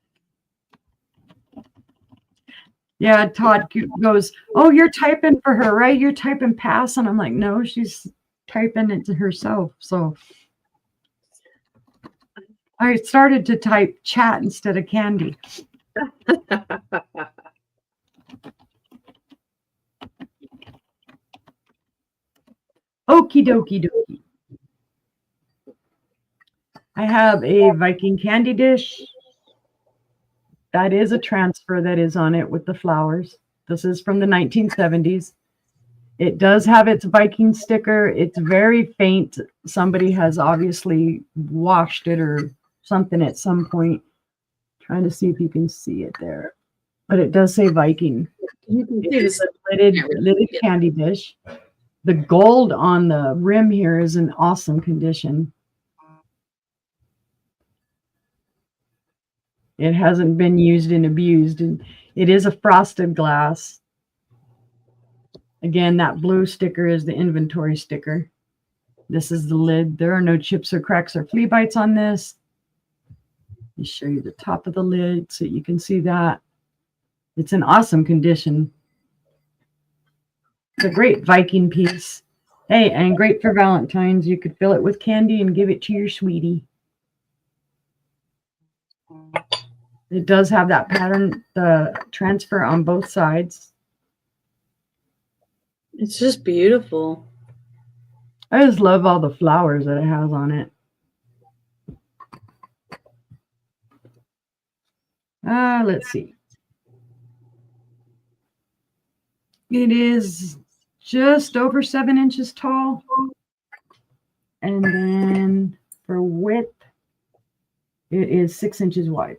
Yeah, Todd goes, oh, you're typing for her, right? You're typing pass. And I'm like, no, she's typing it to herself. So I started to type chat instead of candy. Okie dokie. I have a Viking candy dish. That is a transfer that is on it with the flowers. This is from the 1970s. It does have its Viking sticker. It's very faint. Somebody has obviously washed it or something at some point. Trying to see if you can see it there. But it does say Viking. You can It see is a lidded candy dish. The gold on the rim here is in awesome condition. It hasn't been used and abused. And it is a frosted glass. Again, that blue sticker is the inventory sticker. This is the lid. There are no chips or cracks or flea bites on this. Let me show you the top of the lid so you can see that. It's in awesome condition. It's a great Viking piece. Hey, and great for Valentine's. You could fill it with candy and give it to your sweetie. It does have that pattern, the transfer on both sides. It's just beautiful. I just love all the flowers that it has on it. Let's see. It is just over 7 inches tall. And then for width, it is 6 inches wide.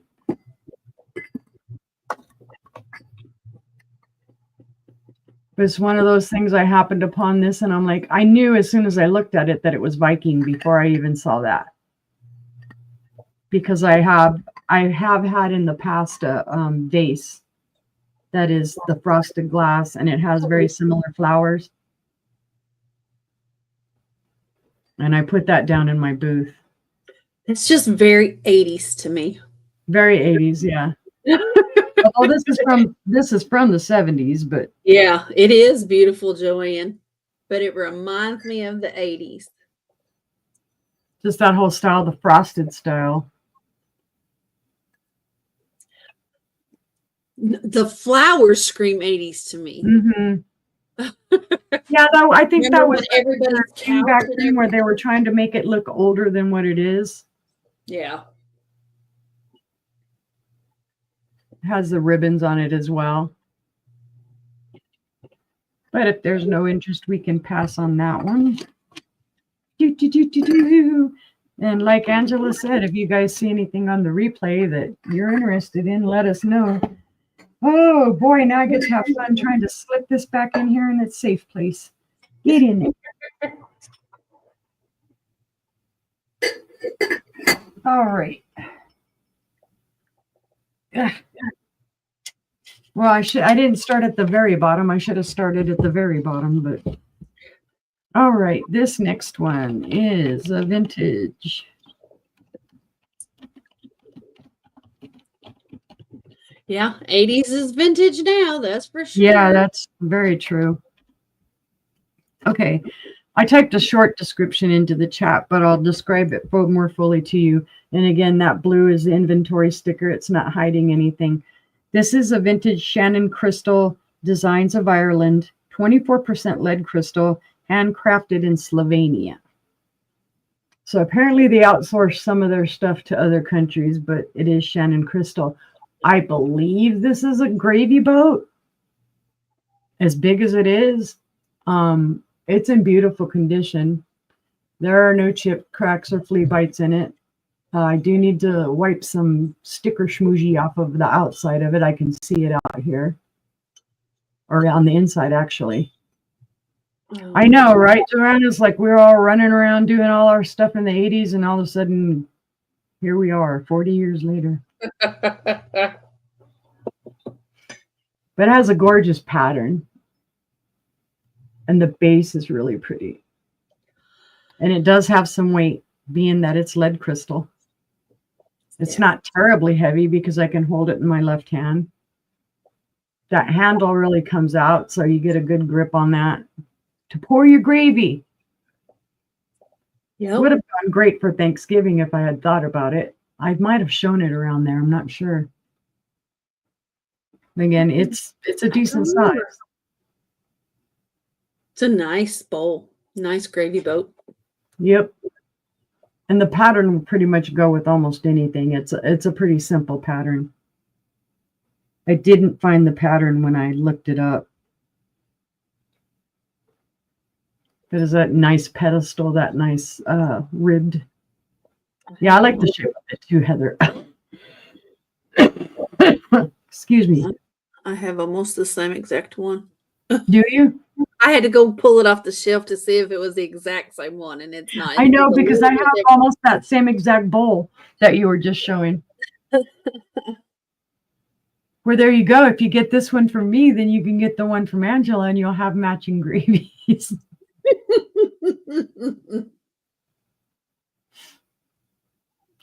It's one of those things I happened upon this and I'm like, I knew as soon as I looked at it that it was Viking before I even saw that. Because I have had in the past a vase that is the frosted glass and it has very similar flowers. And I put that down in my booth. It's just very 80s to me. Very 80s, yeah. Oh, this is from the 70s, but yeah, it is beautiful, Joanne. But it reminds me of the 80s. Just that whole style, the frosted style. The flowers scream 80s to me. Mm-hmm. Yeah, though I think that was everybody's thing back then where they were trying to make it look older than what it is. Yeah. It has the ribbons on it as well. But if there's no interest, we can pass on that one. And like Angela said, if you guys see anything on the replay that you're interested in, let us know. Oh boy, now I get to have fun trying to slip this back in here in its safe place. Get in there. All right. Well, I didn't start at the very bottom. I should have started at the very bottom, but all right, this next one is a vintage. Yeah, 80s is vintage now, that's for sure. Yeah, that's very true. Okay, I typed a short description into the chat, but I'll describe it more fully to you. And again, that blue is the inventory sticker. It's not hiding anything. This is a vintage Shannon crystal, Designs of Ireland, 24% lead crystal, handcrafted in Slovenia. So apparently they outsource some of their stuff to other countries, but it is Shannon crystal. I believe this is a gravy boat. As big as it is, it's in beautiful condition. There are no chip cracks or flea bites in it. I do need to wipe some sticker schmoozy off of the outside of it. I can see it out here. Or on the inside, actually. Oh. I know, right, Joanne? It's like we're all running around doing all our stuff in the 80s, and all of a sudden, here we are, 40 years later. But it has a gorgeous pattern. And the base is really pretty. And it does have some weight, being that it's lead crystal. It's not terribly heavy because I can hold it in my left hand. That handle really comes out, so you get a good grip on that to pour your gravy. Yep. Would have gone great for Thanksgiving if I had thought about it. I might have shown it around there. I'm not sure. Again, it's a decent size. It's a nice bowl. Nice gravy boat. Yep. And the pattern will pretty much go with almost anything. It's a pretty simple pattern. I didn't find the pattern when I looked it up. There's that nice pedestal, that nice ribbed. Yeah, I like the shape of it too, Heather. Excuse me. I have almost the same exact one. Do you? I had to go pull it off the shelf to see if it was the exact same one, and it's not. I know, It's a because I little have bit almost that same exact bowl that you were just showing. Well, there you go. If you get this one from me, then you can get the one from Angela and you'll have matching gravies. different.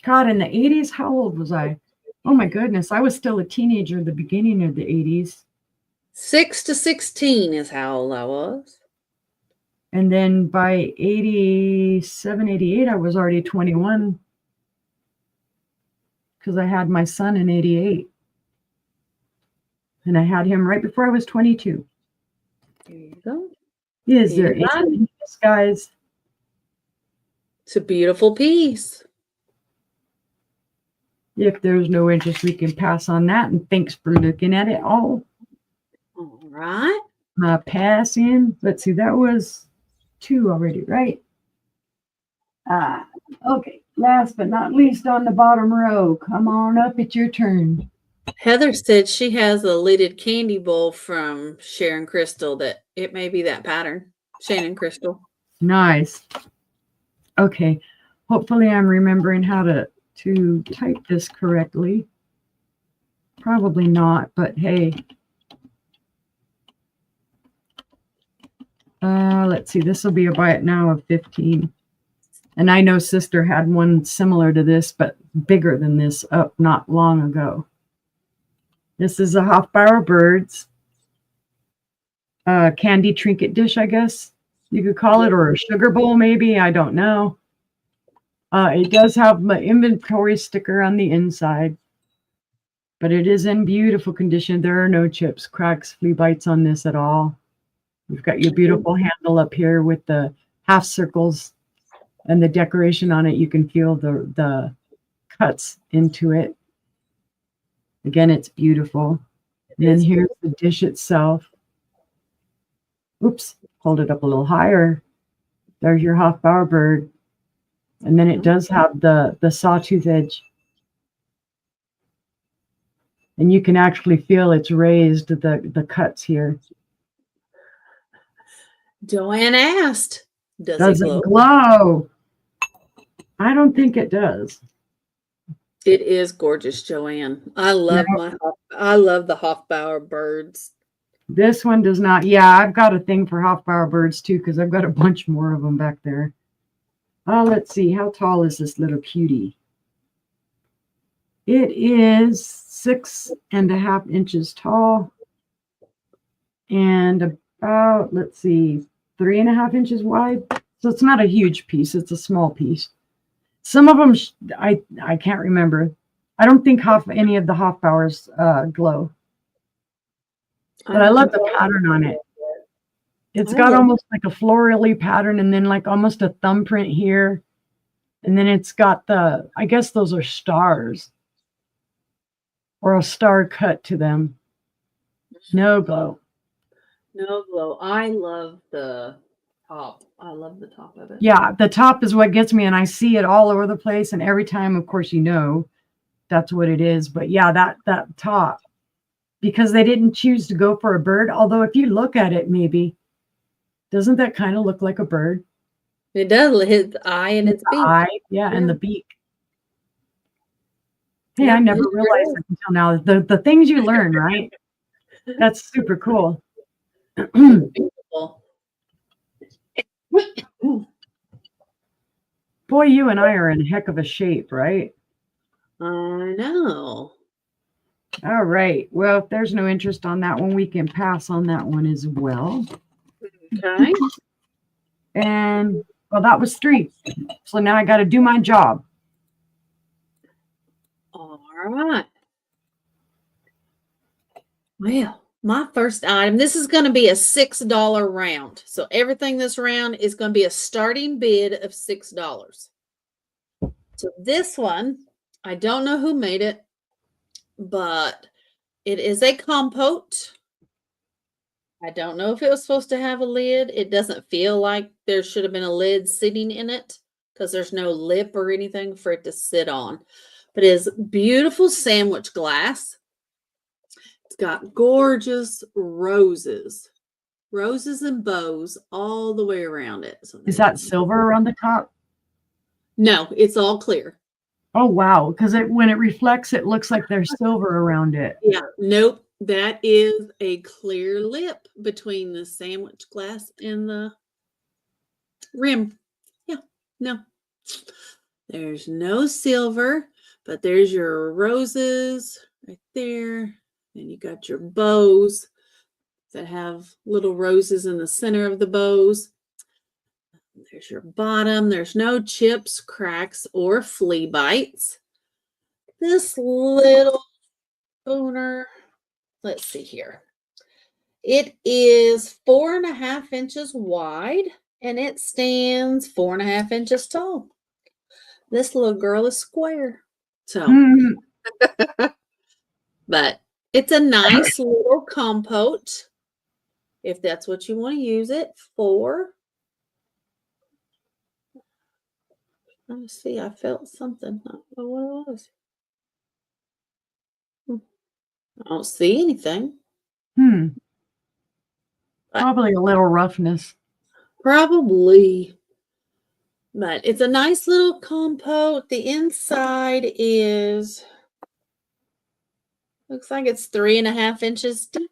God, in the 80s, how old was I? Oh my goodness, I was still a teenager at the beginning of the 80s. 6 to 16 is how old I was. And then by 87, 88, I was already 21 because I had my son in 88. And I had him right before I was 22. There you go. Is there anything in disguise? It's a beautiful piece. If there's no interest, we can pass on that. And thanks for looking at it all. All right. Pass in. Let's see, that was 2 already, right? Okay. Last but not least on the bottom row. Come on up. It's your turn. Heather said she has a lidded candy bowl from Sharon Crystal that it may be that pattern. Shannon Crystal. Nice. Okay. Hopefully I'm remembering how to type this correctly. Probably not, but hey. Let's see. This will be a buy it now of 15. And I know Sister had one similar to this, but bigger than this up not long ago. This is a Hofbauer Birds candy trinket dish, I guess you could call it, or a sugar bowl maybe. I don't know. It does have my inventory sticker on the inside, but it is in beautiful condition. There are no chips, cracks, flea bites on this at all. You've got your beautiful handle up here with the half circles and the decoration on it. You can feel the cuts into it. Again, it's beautiful. And here's the dish itself. Oops, hold it up a little higher. There's your Hofbauer bird. And then it does have the sawtooth edge. And you can actually feel it's raised, the cuts here. Joanne asked, Does it glow? I don't think it does. It is gorgeous, Joanne. I love the Hofbauer Birds. This one does not. Yeah, I've got a thing for Hofbauer Birds too, because I've got a bunch more of them back there. Let's see. How tall is this little cutie? It is 6.5 inches tall and about, let's see, 3.5 inches wide. So it's not a huge piece. It's a small piece. Some of them, I can't remember. I don't think any of the Hofbauers glow. But I love the pattern on it. It's got almost like a florally pattern and then like almost a thumbprint here. And then it's got I guess those are stars or a star cut to them. No glow. No glow. I love the top. I love the top of it. Yeah, the top is what gets me, and I see it all over the place. And every time, of course, that's what it is. But yeah, that top, because they didn't choose to go for a bird. Although if you look at it, maybe, doesn't that kind of look like a bird? It does. His eye and its beak. Eye, yeah, and the beak. Hey, yep, I never realized it until now. The things you learn, right? That's super cool. Beautiful. Boy, you and I are in heck of a shape, right? I know. All right. Well, if there's no interest on that one, we can pass on that one as well. Okay. And, well, that was 3. So now I got to do my job. All right. Well, my first item, this is going to be a $6 round. So everything this round is going to be a starting bid of $6. So this one, I don't know who made it, but It is a compote. I don't know if it was supposed to have a lid. It doesn't feel like there should have been a lid sitting in it because there's no lip or anything for it to sit on. But it is beautiful sandwich glass. It's got gorgeous roses. Roses and bows all the way around it. So Is that silver around the top? No, it's all clear. Oh, wow. Because when it reflects, it looks like there's silver around it. Yeah, nope. That is a clear lip between the sandwich glass and the rim. Yeah, no. There's no silver, but there's your roses right there. And you got your bows that have little roses in the center of the bows. There's your bottom. There's no chips, cracks, or flea bites. This little spooner, let's see here. It is 4.5 inches wide and it stands 4.5 inches tall. This little girl is square. So, but it's a nice little compote if that's what you want to use it for. Let me see. I felt something. I don't know what it was. I don't see anything. Probably a little roughness. Probably. But it's a nice little compote. The inside is, looks like it's 3.5 inches deep.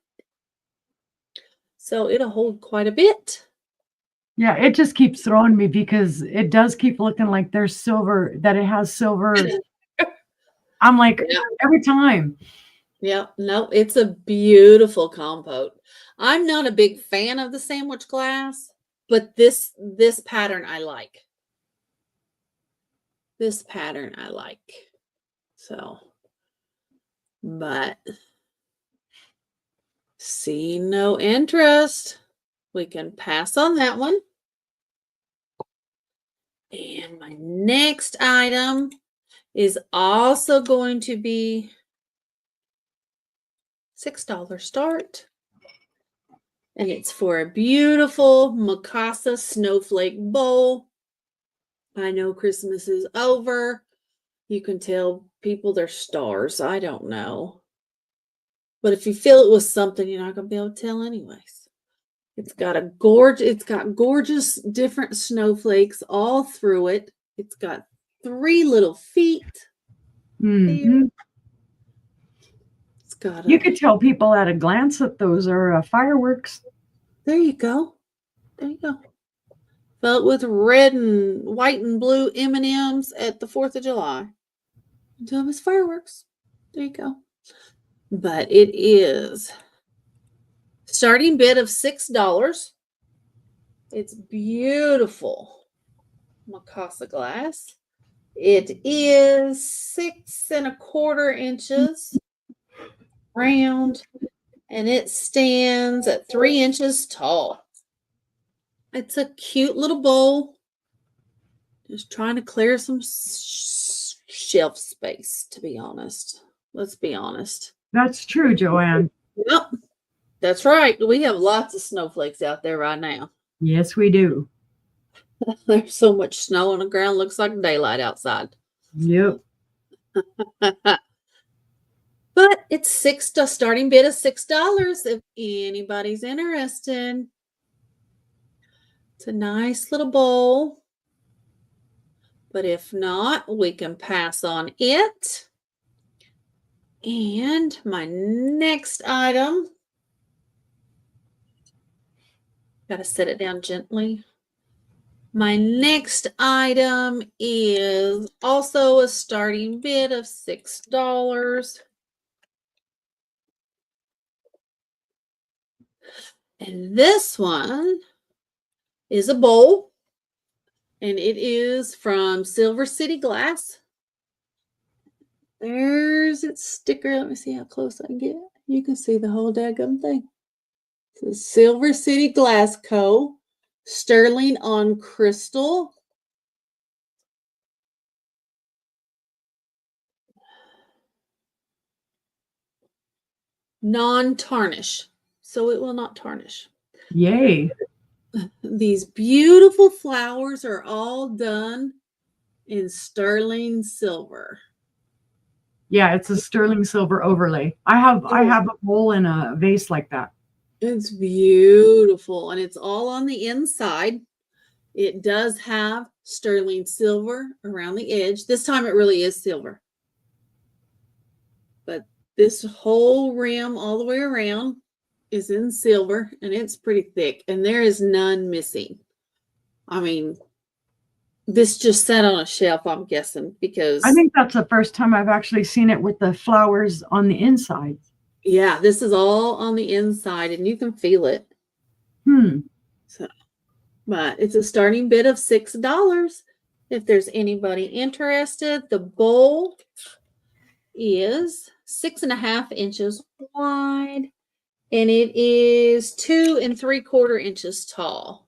So it'll hold quite a bit. Yeah, it just keeps throwing me because it does keep looking like there's silver, that it has silver. I'm like, every time. Yeah, no, it's a beautiful compote. I'm not a big fan of the sandwich glass, but this pattern I like. This pattern I like. So, but see no interest. We can pass on that one. And my next item is also going to be $6 start. And it's for a beautiful Mikasa snowflake bowl. I know Christmas is over. You can tell people they're stars. I don't know. But if you feel it was something, you're not going to be able to tell anyways. It's got gorgeous different snowflakes all through it. It's got 3 little feet. You could tell people at a glance that those are fireworks. There you go. There you go. Filled with red and white and blue M&Ms at the 4th of July. Until it was fireworks. There you go. But it is starting bid of $6. It's beautiful Mikasa glass. It is 6.25 inches round, and it stands at 3 inches tall. It's a cute little bowl. Just trying to clear some shelf space, to be honest. Let's be honest. That's true, Joanne. Yep. That's right. We have lots of snowflakes out there right now. Yes, we do. There's so much snow on the ground. Looks like daylight outside. Yep. But it's starting bid of $6 if anybody's interested. It's a nice little bowl. But if not, we can pass on it. And my next item, got to set it down gently. My next item is also a starting bid of $6. And this one is a bowl. And it is from Silver City Glass. There's its sticker. Let me see how close I can get. You can see the whole daggum thing. It's Silver City Glass Co. Sterling on crystal. non-tarnish, so it will not tarnish. Yay. These beautiful flowers are all done in sterling silver. Yeah, it's a sterling silver overlay. I have a bowl and a vase like that. It's beautiful, and it's all on the inside. It does have sterling silver around the edge. This time it really is silver. But this whole rim all the way around is in silver, and it's pretty thick, and there is none missing. I mean, this just sat on a shelf, I'm guessing, because I think that's the first time I've actually seen it with the flowers on the inside. yeah, this is all on the inside, and you can feel it. So, but it's a starting bid of $6. If there's anybody interested, the bowl is 6.5 inches wide, and it is 2 3/4 inches tall.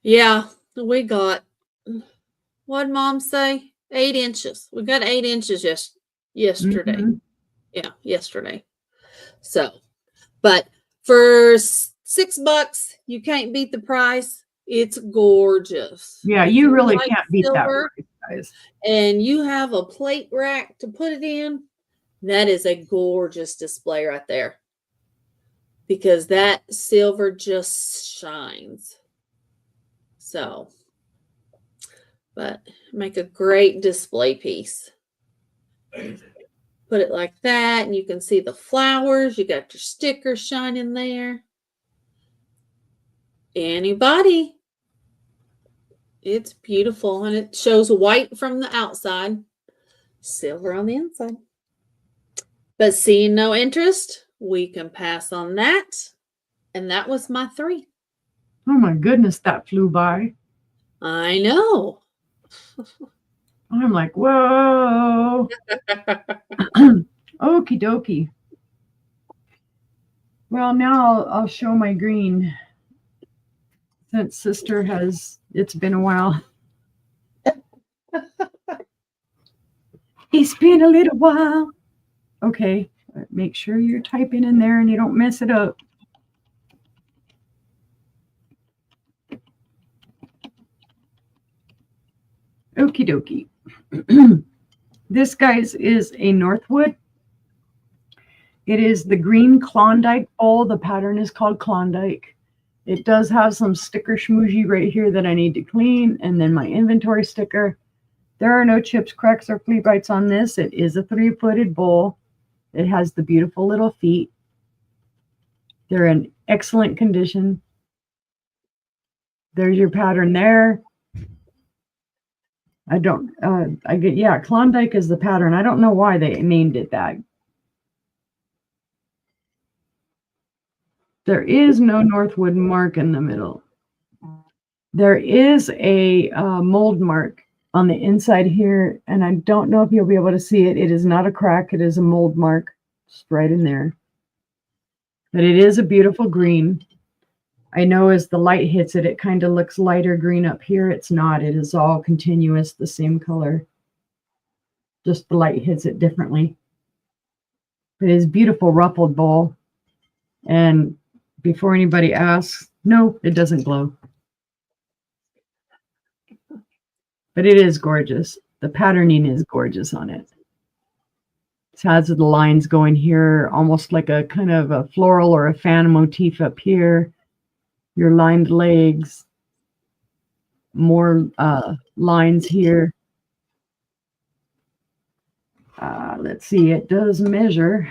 Yeah, we got, what'd Mom say? 8 inches. We got 8 inches yesterday. Mm-hmm. Yeah, yesterday. So, but for $6, you can't beat the price. It's gorgeous. Yeah, If you really like can't beat that silver, price, guys. and you have a plate rack to put it in, that is a gorgeous display right there, because that silver just shines. So, but make a great display piece. Put it like that, and you can see the flowers. You got your stickers shining there. Anybody? It's beautiful, and it shows white from the outside, silver on the inside. But seeing no interest, we can pass on that. And that was my 3. Oh my goodness, that flew by. I know. I'm like, whoa. Okie dokie. Well, now I'll show my green, since sister has, it's been a while. It's been a little while. Okay, make sure you're typing in there and you don't mess it up. Okie dokie. This, guys, is a Northwood. It is the green Klondike bowl. The pattern is called Klondike. It does have some sticker schmoozy right here that I need to clean, and then my inventory sticker. There are no chips, cracks, or flea bites on this. It is a 3-footed bowl. It has the beautiful little feet. They're in excellent condition. There's your pattern there. Yeah, Klondike is the pattern. I don't know why they named it that. There is no Northwood mark in the middle. There is a mold mark on the inside here, and I don't know if you'll be able to see it. It is not a crack. It is a mold mark just right in there. But it is a beautiful green. I know as the light hits it, it kind of looks lighter green up here. It's not. It is all continuous, the same color. Just the light hits it differently. It is beautiful ruffled bowl. And before anybody asks, no, it doesn't glow. But it is gorgeous. The patterning is gorgeous on it. It has the lines going here, almost like a kind of a floral or a fan motif up here. Your lined legs, more lines here. Let's see, it does measure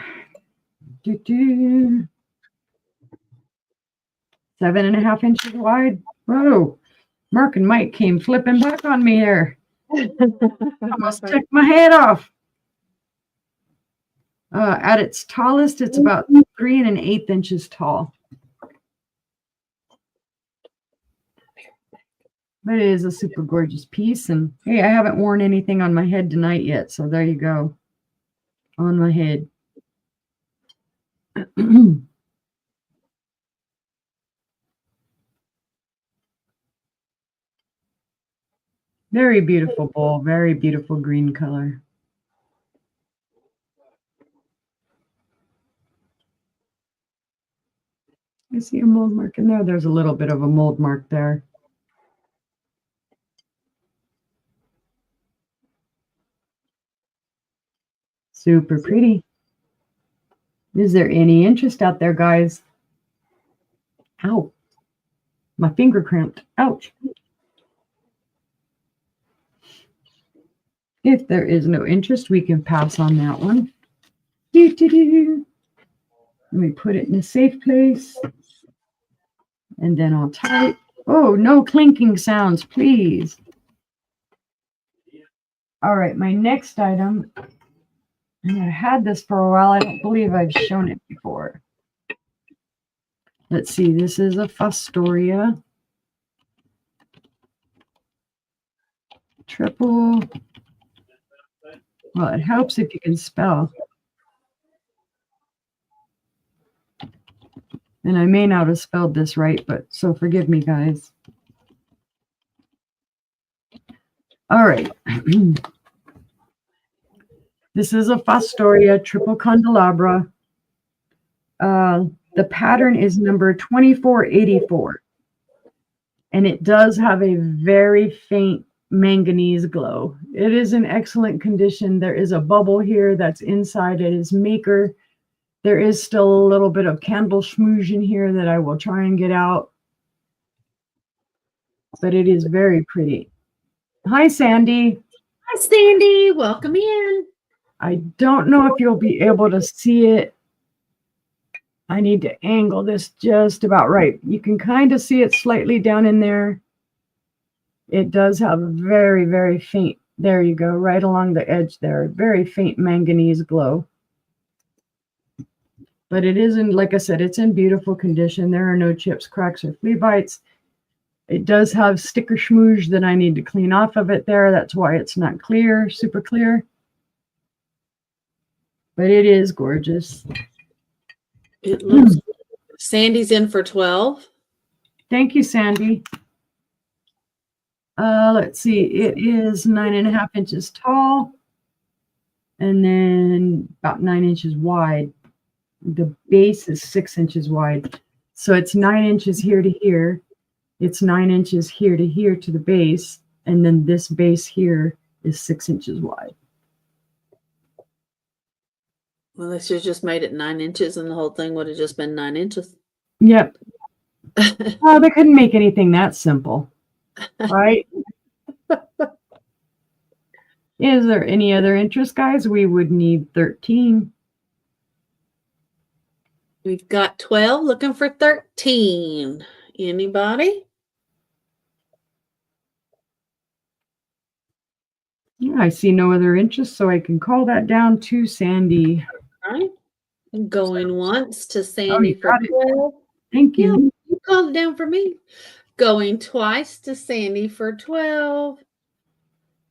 7.5 inches wide. Whoa, Mark and Mike came flipping back on me here. Almost took my head off. At its tallest, it's about 3 1/8 inches tall. But it is a super gorgeous piece. And hey, I haven't worn anything on my head tonight yet. So there you go. On my head. Very beautiful bowl. Very beautiful green color. I see a mold mark in there. There's a little bit of a mold mark there. Super pretty. Is there any interest out there, guys? Ow. My finger cramped. Ouch. If there is no interest, we can pass on that one. Doo-doo-doo. Let me put it in a safe place. And then I'll type. Oh, no clinking sounds, please. All right, my next item. And I've had this for a while. I don't believe I've shown it before. Let's see. This is a Fostoria. Triple. Well, it helps if you can spell. And I may not have spelled this right, but so forgive me, guys. All right. This is a Fostoria triple candelabra. The pattern is number 2484. And it does have a very faint manganese glow. It is in excellent condition. There is a bubble here that's inside it is maker. There is still a little bit of candle schmooze in here that I will try and get out. But it is very pretty. Hi, Sandy. Hi, Sandy. Welcome in. I don't know if you'll be able to see it. I need to angle this just about right. You can kind of see it slightly down in there. It does have a very, very faint, there you go, right along the edge there, very faint manganese glow. But it isn't, like I said, it's in beautiful condition. There are no chips, cracks, or flea bites. It does have sticker schmooze that I need to clean off of it there. That's why it's not clear, super clear. But it is gorgeous. It looks Sandy's in for 12. Thank you, Sandy. Let's see. It is 9.5 inches tall and then about 9 inches wide. The base is 6 inches wide. So it's 9 inches here to here. It's 9 inches here to here to the base. And then this base here is 6 inches wide. Well, they should have just made it 9 inches and the whole thing would have just been 9 inches. Yep. Oh, they couldn't make anything that simple. Right? Is there any other interest, guys? We would need 13. We've got 12 looking for 13. Anybody? Yeah, I see no other interest, so I can call that down to Sandy. All right. Going once to Sandy for 12. Thank you. Yeah, you called it down for me. Going twice to Sandy for 12.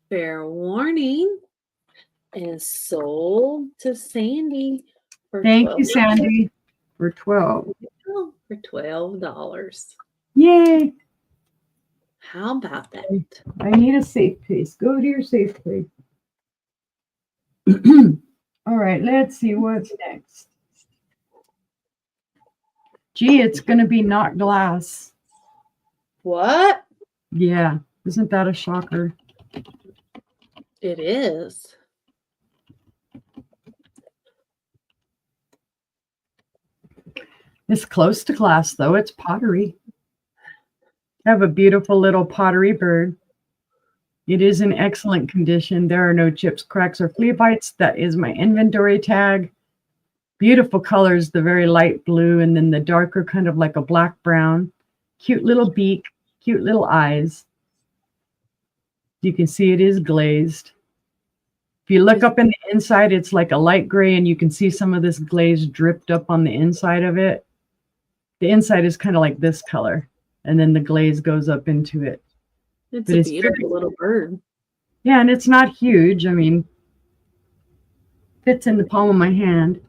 Fair warning is sold to Sandy for Thank $12. you, Sandy, for 12. For $12. Yay. How about that? I need a safe place. Go to your safe place. All right, let's see what's next. Gee, it's going to be not glass. What? Yeah, isn't that a shocker? It is. It's close to glass, though. It's pottery. I have a beautiful little pottery bird. It is in excellent condition. There are no chips, cracks, or flea bites. That is my inventory tag. Beautiful colors, the very light blue and then the darker kind of like a black brown. Cute little beak, cute little eyes. You can see it is glazed. If you look up in the inside, it's like a light gray and you can see some of this glaze dripped up on the inside of it. The inside is kind of like this color and then the glaze goes up into it. It's a beautiful little bird. Yeah, and it's not huge. I mean, fits in the palm of my hand.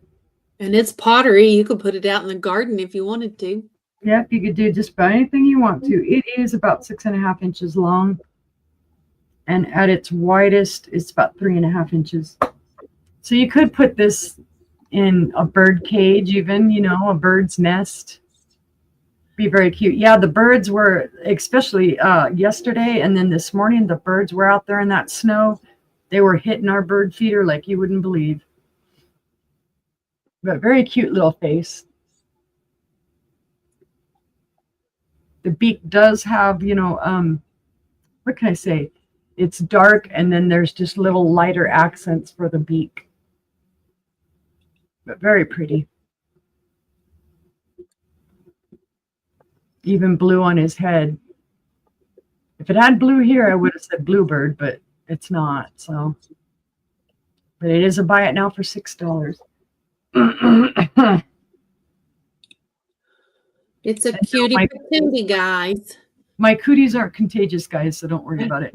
And it's pottery. You could put it out in the garden if you wanted to. Yep, you could do just about anything you want to. It is about 6.5 inches long. And at its widest, it's about 3.5 inches. So you could put this in a bird cage even, you know, a bird's nest. be very cute. Yeah, the birds were, especially yesterday and then this morning, the birds were out there in that snow. They were hitting our bird feeder like you wouldn't believe. But very cute little face. The beak does have, what can I say? It's dark, and then there's just little lighter accents for the beak. But very pretty. Even blue on his head. If it had blue here, I would have said bluebird, but it's not. So, but it is a buy it now for $6. It's a cutie patootie, guys. My cooties aren't contagious, guys, so don't worry about it.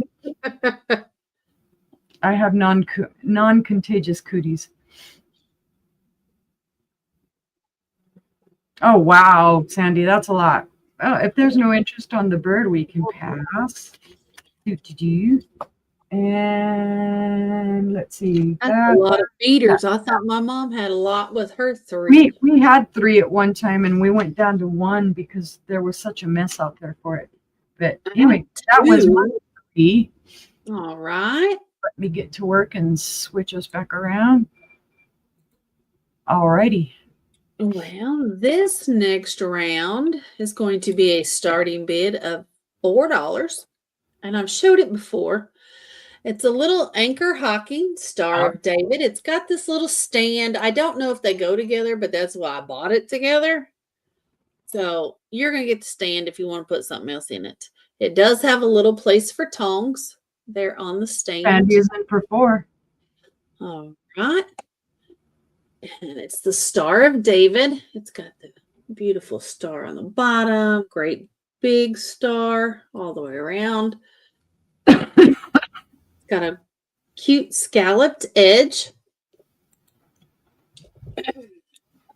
I have non-contagious cooties. Oh, wow, Sandy, that's a lot. Oh, if there's no interest on the bird, we can pass. And let's see. That's a lot of feeders. I thought my mom had a lot with her 3. We had 3 at one time, and we went down to 1 because there was such a mess out there for it. But anyway, that was my 3. All right. Let me get to work and switch us back around. All righty. Well, this next round is going to be a starting bid of $4. And I've showed it before. It's a little anchor hocking Star of David. It's got this little stand. I don't know if they go together, but that's why I bought it together. So you're going to get the stand if you want to put something else in it. It does have a little place for tongs there on the stand. And is in for 4. All right. And it's the Star of David. It's got the beautiful star on the bottom, great big star all the way around. It's got a cute scalloped edge.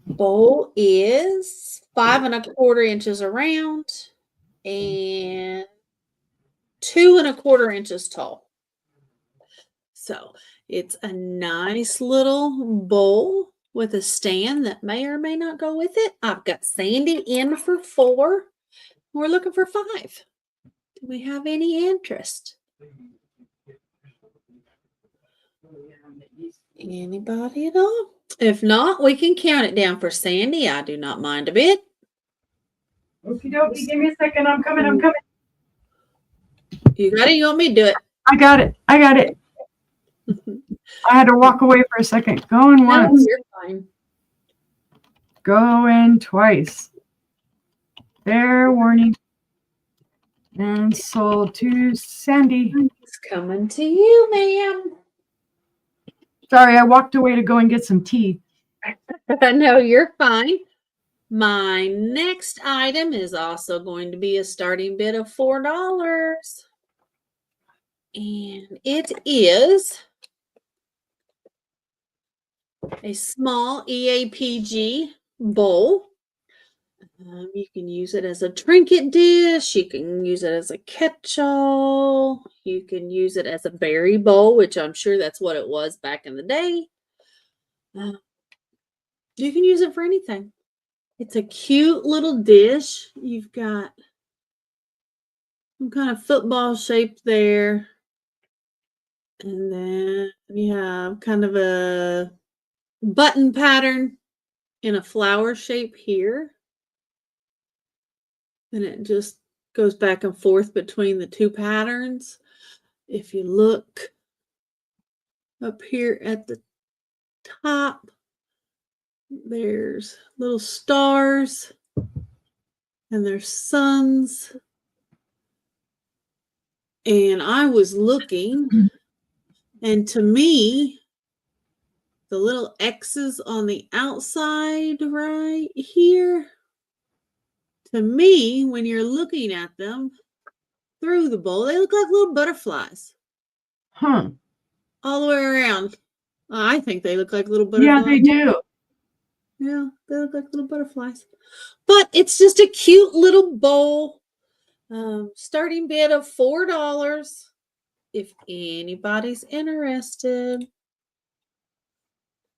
Bowl is 5 1/4 inches around and 2 1/4 inches tall. So it's a nice little bowl with a stand that may or may not go with it. I've got Sandy in for 4. We're looking for 5. Do we have any interest? Anybody at all? If not, we can count it down for Sandy. I do not mind a bit. Okie dokie, give me a second. I'm coming. You got it? You want me to do it? I got it. I had to walk away for a second. Going once. No, you're fine. Going twice. Fair warning. And sold to Sandy. It's coming to you, ma'am. Sorry, I walked away to go and get some tea. No, you're fine. My next item is also going to be a starting bid of $4. And it is a small EAPG bowl. You can use it as a trinket dish. You can use it as a catch-all. You can use it as a berry bowl, which I'm sure that's what it was back in the day. You can use it for anything. It's a cute little dish. You've got some kind of football shape there. And then you have kind of a button pattern in a flower shape here. And it just goes back and forth between the 2 patterns. If you look up here at the top, there's little stars and there's suns. And I was looking, and to me, the little X's on the outside right here, to me, when you're looking at them through the bowl, they look like little butterflies. Huh. All the way around. I think they look like little butterflies. Yeah, they do. Yeah, they look like little butterflies. But it's just a cute little bowl. Starting bid of $4. If anybody's interested. Let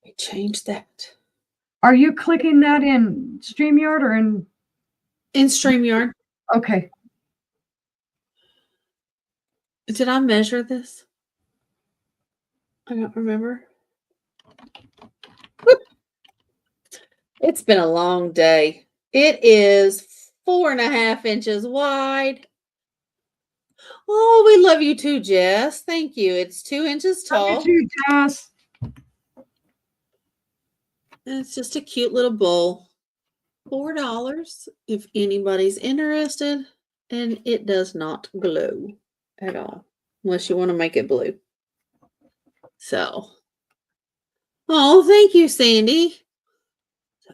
me change that. Are you clicking that in StreamYard or in In StreamYard. Okay. Did I measure this? I don't remember. It's been a long day. It is 4.5 inches wide. Oh, we love you too, Jess. Thank you. It's 2 inches tall. Love you too, Jess. And it's just a cute little bowl. $4 if anybody's interested. And it does not glow at all, unless you want to make it blue. So, oh, thank you, Sandy.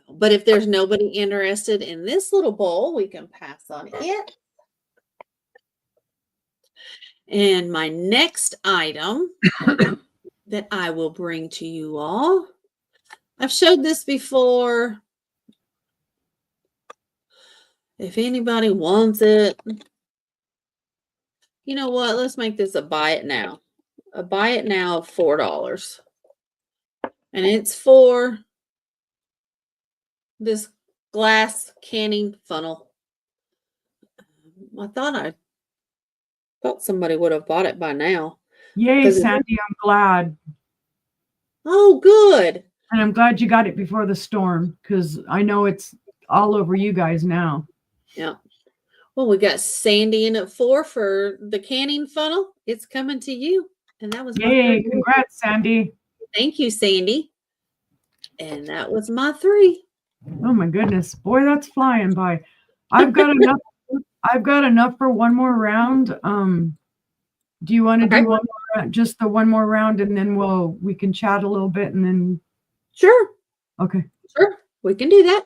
But if there's nobody interested in this little bowl, we can pass on it. And my next item that I will bring to you all, I've showed this before. If anybody wants it, you know what? Let's make this a buy it now. A buy it now of $4. And it's for this glass canning funnel. I thought somebody would have bought it by now. Yay, Sandy, I'm glad. Oh, good. And I'm glad you got it before the storm, because I know it's all over you guys now. Yeah. Well, we got Sandy in at 4 for the canning funnel. It's coming to you. And that was Yay, congrats, Sandy. Thank you, Sandy. And that was my 3. Oh my goodness. Boy, that's flying by. I've got enough. I've got enough for one more round. Do you want to do one more, just the one more round, and then we can chat a little bit, and then Sure. Okay. Sure. We can do that.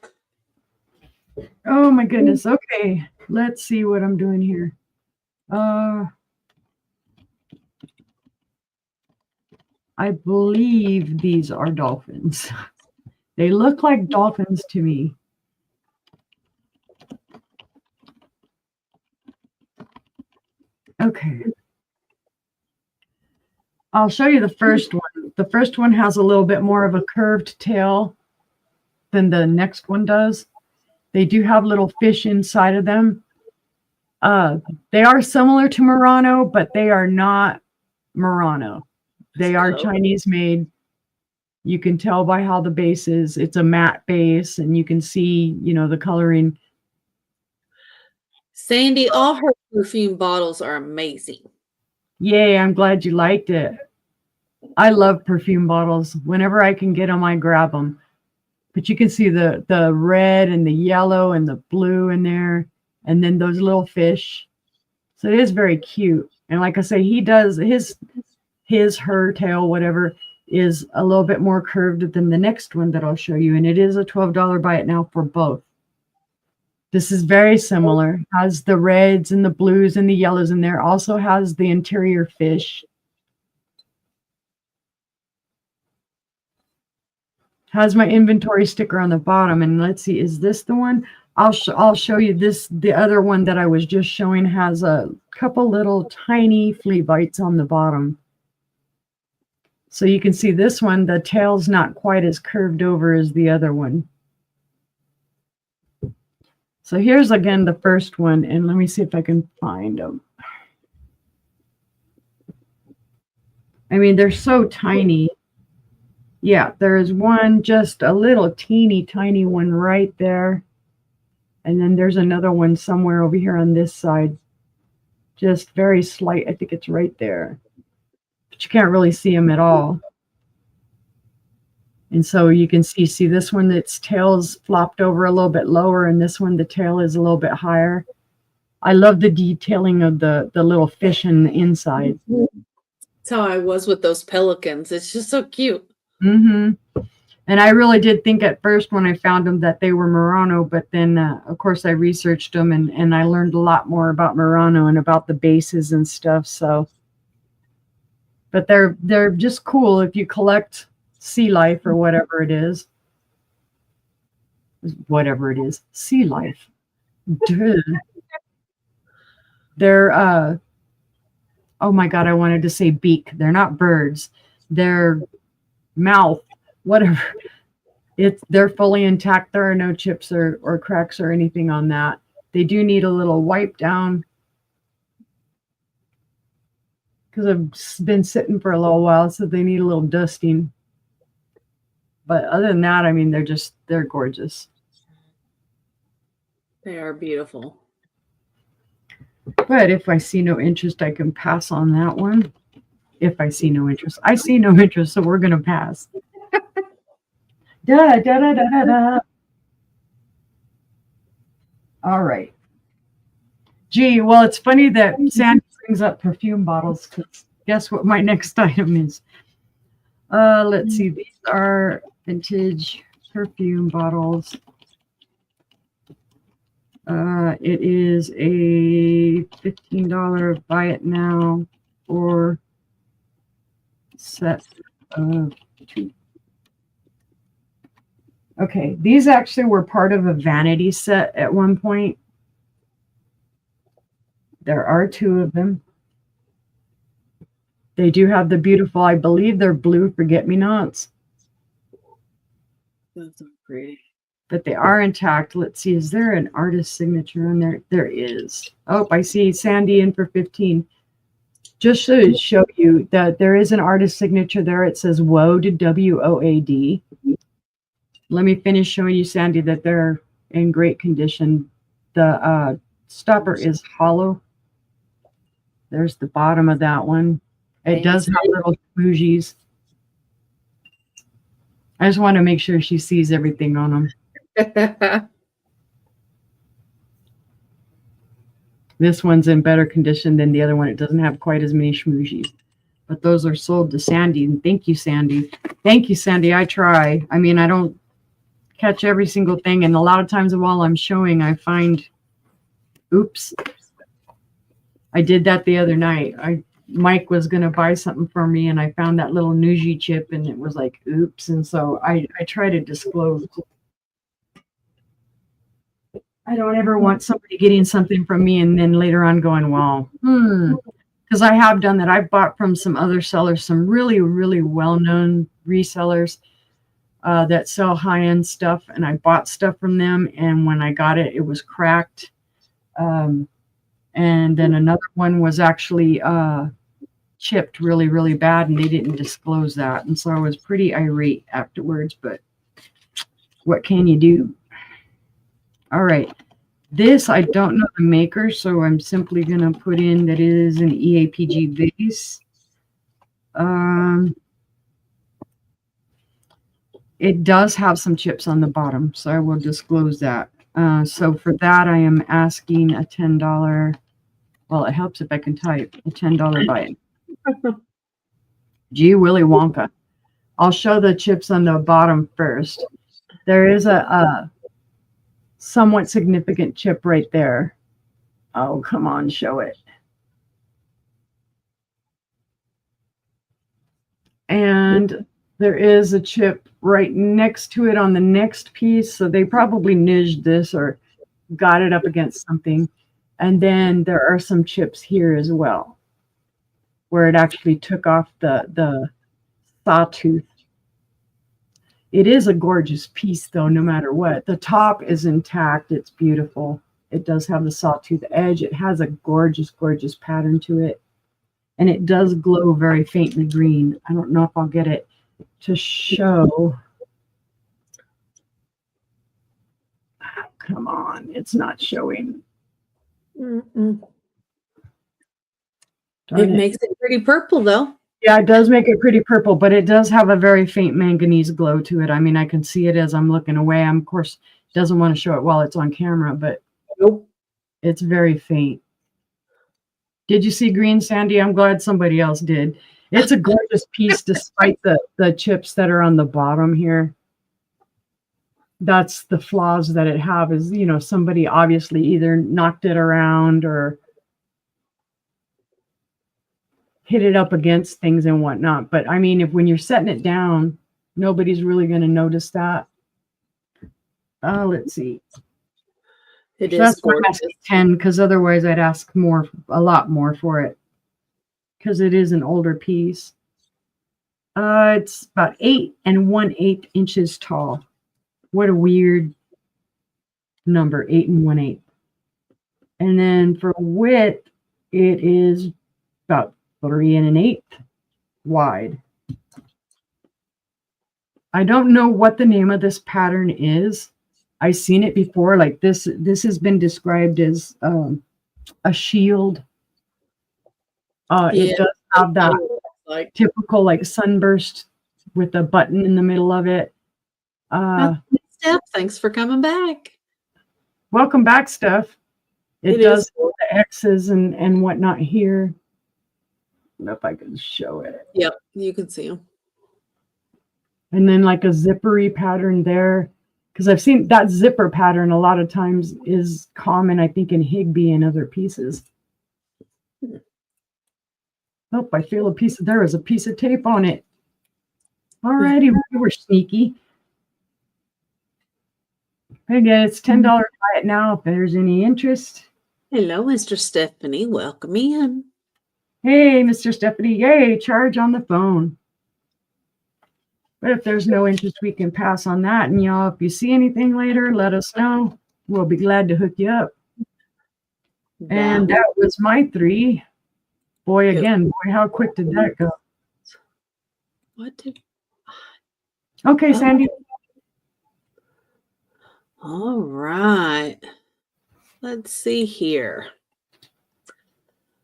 Oh my goodness. Okay. Let's see what I'm doing here. I believe these are dolphins. They look like dolphins to me. Okay. I'll show you the first one. The first one has a little bit more of a curved tail than the next one does. They do have little fish inside of them. They are similar to Murano, but they are not Murano. They are Chinese made. You can tell by how the base is. It's a matte base, and you can see, the coloring. Sandy, all her perfume bottles are amazing. Yay, I'm glad you liked it. I love perfume bottles. Whenever I can get them, I grab them. But you can see the red and the yellow and the blue in there, and then those little fish. So it is very cute. And like I say, he does her tail, whatever, is a little bit more curved than the next one that I'll show you. And it is a $12 buy it now for both. This is very similar. Has the reds and the blues and the yellows in there. Also has the interior fish. Has my inventory sticker on the bottom. And let's see, is this the one? I'll show you this. The other one that I was just showing has a couple little tiny flea bites on the bottom. So you can see this one, the tail's not quite as curved over as the other one. So here's again the first one, and let me see if I can find them. I mean, they're so tiny. Yeah, there's one, just a little teeny tiny one right there. And then there's another one somewhere over here on this side. Just very slight. I think it's right there. But you can't really see them at all. And so you can see this one, its tail's flopped over a little bit lower, and this one, the tail is a little bit higher. I love the detailing of the little fish in the inside. That's how I was with those pelicans. It's just so cute. Mm-hmm. And I really did think at first when I found them that they were Murano, but then, of course, I researched them, and I learned a lot more about Murano and about the bases and stuff. So, but they're just cool if you collect sea life or whatever it is. Whatever it is, sea life. Dude. They're, oh my God, I wanted to say beak. They're not birds. They're mouth, whatever. They're fully intact. There are no chips or cracks or anything on that. They do need a little wipe down because I've been sitting for a little while, so they need a little dusting. But other than that, I mean, they're gorgeous. They are beautiful. But if I see no interest, I can pass on that one. If I see no interest. I see no interest, so we're going to pass. Da, da, da, da, da, da. All right. Gee, well, it's funny that Sandy brings up perfume bottles, because guess what my next item is? Let's see. These are vintage perfume bottles. It is a $15 buy it now or set of 2. Okay, these actually were part of a vanity set at one point. There are 2 of them. They do have the beautiful, I believe they're blue forget-me-nots. Those are pretty. But they are intact. Let's see, is there an artist signature on there? There is. Oh, I see Sandy in for 15. Just to show you that there is an artist signature there. It says WOAD, W-O-A-D. Let me finish showing you, Sandy, that they're in great condition. The stopper is hollow. There's the bottom of that one. It does have little bougies. I just want to make sure she sees everything on them. This one's in better condition than the other one. It doesn't have quite as many schmoozies. But those are sold to Sandy. And thank you, Sandy. Thank you, Sandy. I try. I mean, I don't catch every single thing. And a lot of times while I'm showing, I find, oops. I did that the other night. Mike was going to buy something for me, and I found that little Nuji chip, and it was like, oops. And so I try to disclose. I don't ever want somebody getting something from me and then later on going, well, because I have done that. I've bought from some other sellers, some really, really well-known resellers that sell high-end stuff, and I bought stuff from them, and when I got it, it was cracked. And then another one was actually chipped really, really bad, and they didn't disclose that. And so I was pretty irate afterwards, but what can you do? All right. This, I don't know the maker, so I'm simply going to put in that it is an EAPG vase. It does have some chips on the bottom, so I will disclose that. So for that, I am asking a $10. Well, it helps if I can type a $10 buy. Gee, Willy Wonka. I'll show the chips on the bottom first. There is a somewhat significant chip right there. Oh, come on, show it. And there is a chip right next to it on the next piece. So they probably nudged this or got it up against something. And then there are some chips here as well, where it actually took off the sawtooth. It is a gorgeous piece, though, no matter what. The top is intact. It's beautiful. It does have the sawtooth edge. It has a gorgeous, gorgeous pattern to it. And it does glow very faintly green. I don't know if I'll get it to show. Oh, come on. It's not showing. It makes it pretty purple, though. Yeah, it does make it pretty purple, but it does have a very faint manganese glow to it. I mean, I can see it as I'm looking away. I'm, of course, doesn't want to show it while it's on camera, but nope, it's very faint. Did you see green, Sandy? I'm glad somebody else did. It's a gorgeous piece despite the chips that are on the bottom here. That's the flaws that it have is, you know, somebody obviously either knocked it around or hit it up against things and whatnot. But I mean, when you're setting it down, nobody's really going to notice that. Let's see. It So is that's why I'm gorgeous. asking 10, because otherwise I'd ask a lot more for it, because it is an older piece. It's about 8 1/8 inches tall. What a weird number, 8 1/8. And then for width, it is about 3 1/8 wide. I don't know what the name of this pattern is. I've seen it before. Like this has been described as a shield. It does have that like typical like sunburst with a button in the middle of it. Steph, thanks for coming back. Welcome back, Steph. It does have the X's and whatnot here. I don't know if I can show it. Yep, you can see them. And then like a zippery pattern there. Because I've seen that zipper pattern a lot of times is common, I think, in Higby and other pieces. Oh, I feel a piece of, there is a piece of tape on it. All righty, we were sneaky. Again, it's $10 buy it now if there's any interest. Hello, Mr. Stephanie. Welcome in. Hey, Mr. Stephanie. Yay, charge on the phone. But if there's no interest, we can pass on that. And y'all, if you see anything later, let us know. We'll be glad to hook you up. And that was my 3. Boy, again, boy, how quick did that go? What did? Okay, Sandy. All right. Let's see here.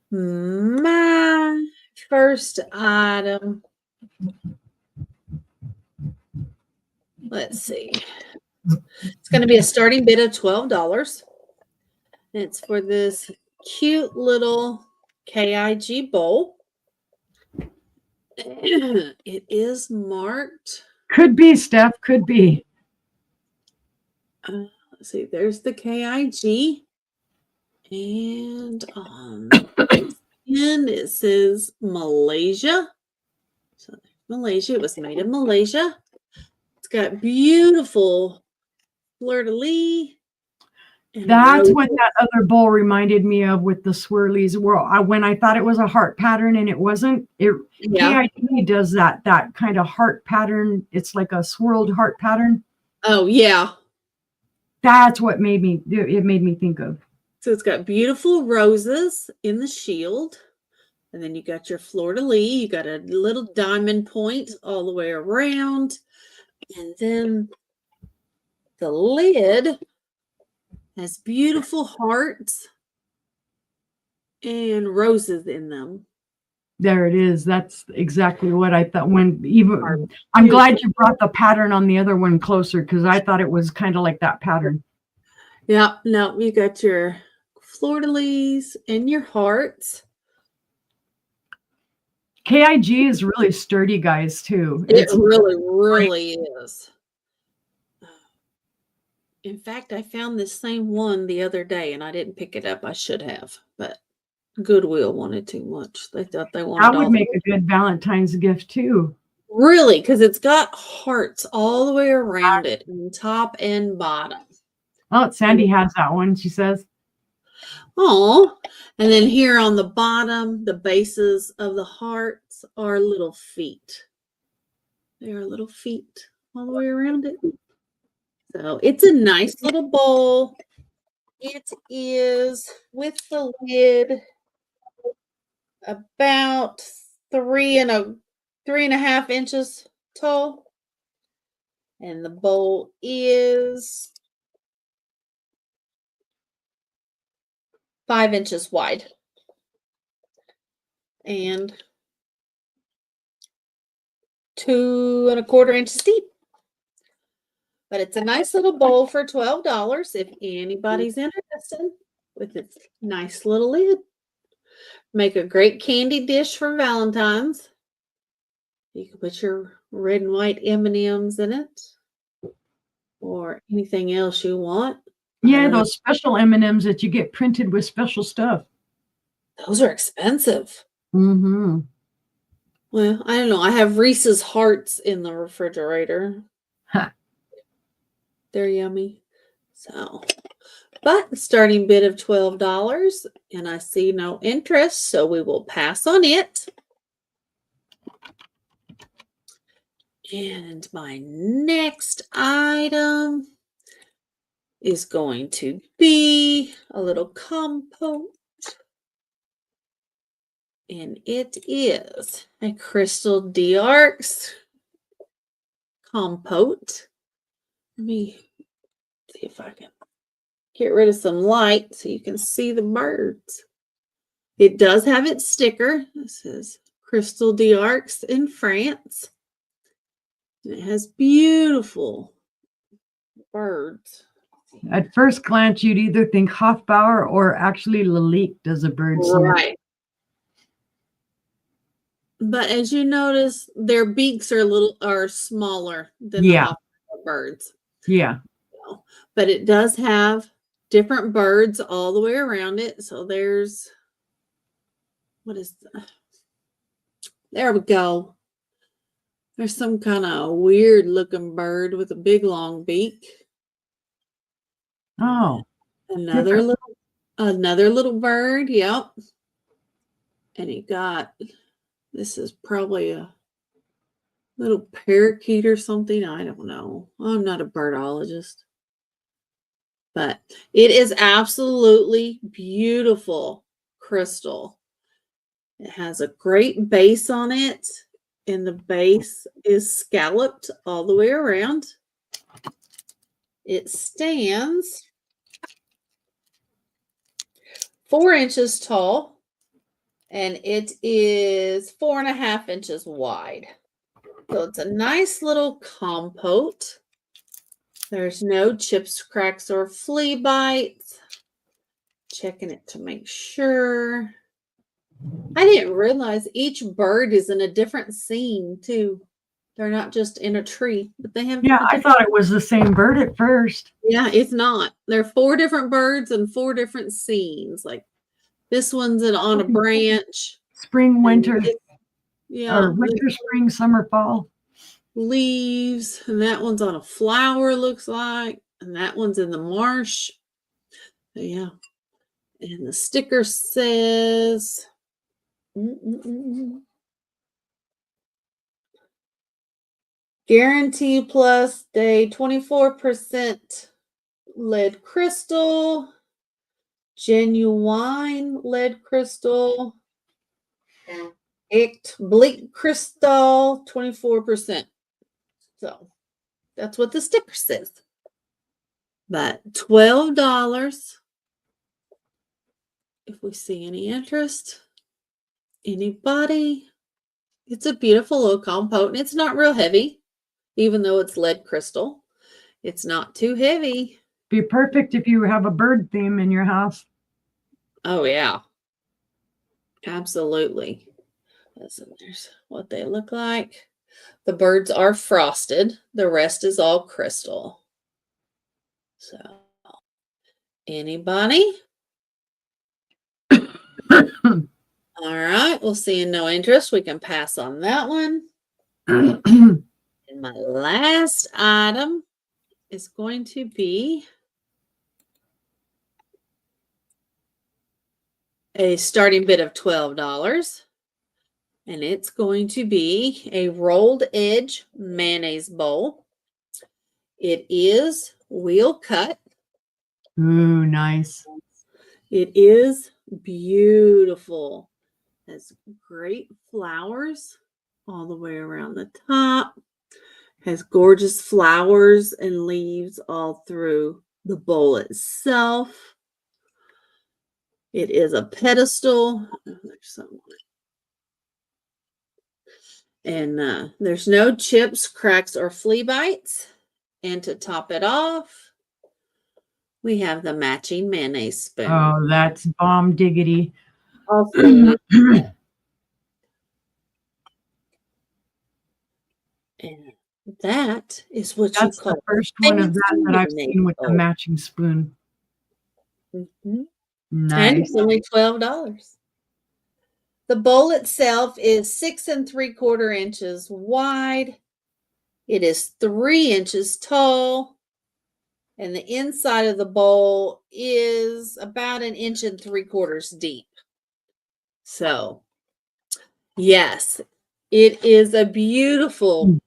My first item. Let's see. It's going to be a starting bid of $12. It's for this cute little KIG bowl. It is marked. Could be, Steph. Could be. Let's see. There's the KIG. And on the end, it says Malaysia. So Malaysia. It was made in Malaysia. It's got beautiful fleur-de-lis. That's what that other bowl reminded me of with the swirlies. When I thought it was a heart pattern and it wasn't. KIG does that kind of heart pattern. It's like a swirled heart pattern. Oh, yeah. That's what made me think of. So it's got beautiful roses in the shield. And then you got your fleur-de-lis. You got a little diamond point all the way around. And then the lid has beautiful hearts and roses in them. There it is. That's exactly what I thought. I'm glad you brought the pattern on the other one closer because I thought it was kind of like that pattern. Yeah, no, you got your fleur-de-lis and your hearts. KIG is really sturdy, guys, too. It really is. In fact, I found this same one the other day, and I didn't pick it up. I should have, but Goodwill wanted too much. They thought they wanted. That would make a good Valentine's gift too. Really, because it's got hearts all the way around it, on top and bottom. Oh, Sandy has that one. She says. Oh, and then here on the bottom, the bases of the hearts are little feet. They are little feet all the way around it. So it's a nice little bowl. It is with the lid about 3.5 inches tall. And the bowl is 5 inches wide. And 2.25 inches deep. But it's a nice little bowl for $12 if anybody's interested with its nice little lid. Make a great candy dish for Valentine's. You can put your red and white M&Ms in it or anything else you want. Yeah, those special M&Ms that you get printed with special stuff. Those are expensive. Mm-hmm. Well, I don't know. I have Reese's Hearts in the refrigerator. Huh. They're yummy. So, but the starting bid of $12, and I see no interest, so we will pass on it. And my next item is going to be a little compote. And it is a crystal d'arcs compote. Let me see if I can get rid of some light so you can see the birds. It does have its sticker. This is Crystal d'Arcs in France. And it has beautiful birds. At first glance, you'd either think Hofbauer or actually Lalique does a bird sniff. Right. But as you notice, their beaks are smaller than the Hofbauer birds. Yeah. But it does have different birds all the way around it. So there's, there we go. There's some kind of weird looking bird with a big long beak. Oh. Another little bird, yep. And he got, this is probably a little parakeet or something. I don't know. I'm not a birdologist. But it is absolutely beautiful crystal. It has a great base on it, and the base is scalloped all the way around. It stands 4 inches tall, and it is 4.5 inches wide. So it's a nice little compote. There's no chips, cracks, or flea bites. Checking it to make sure. I didn't realize each bird is in a different scene too. They're not just in a tree, but they have. Yeah, I thought it was the same bird at first. Yeah, it's not. There are 4 different birds and 4 different scenes. Like this one's on a branch. Spring, winter. Yeah. Or winter, spring, summer, fall. Leaves. And that one's on a flower, looks like. And that one's in the marsh. Yeah. And the sticker says Guarantee Plus Day 24% lead crystal, genuine lead crystal, bleak crystal, 24%. So that's what the sticker says. But $12. If we see any interest, anybody, it's a beautiful little compote, and it's not real heavy, even though it's lead crystal. It's not too heavy. Be perfect if you have a bird theme in your house. Oh, yeah. Absolutely. There's what they look like. The birds are frosted. The rest is all crystal. So, anybody? All right, we'll see no interest. We can pass on that one. And my last item is going to be a starting bid of $12. And it's going to be a rolled edge mayonnaise bowl. It is wheel cut. Ooh, nice. It is beautiful. Has great flowers all the way around the top. Has gorgeous flowers and leaves all through the bowl itself. It is a pedestal. There's something on it. And there's no chips, cracks, or flea bites. And to top it off, we have the matching mayonnaise spoon. Oh, that's bomb diggity. Also, and that is what that's you call the first one of that I've seen with the matching spoon. Mm-hmm. Nice. And it's only $12. The bowl itself is 6 3/4 inches wide. It is 3 inches tall. And the inside of the bowl is about 1 3/4 inches deep. So, yes, it is a beautiful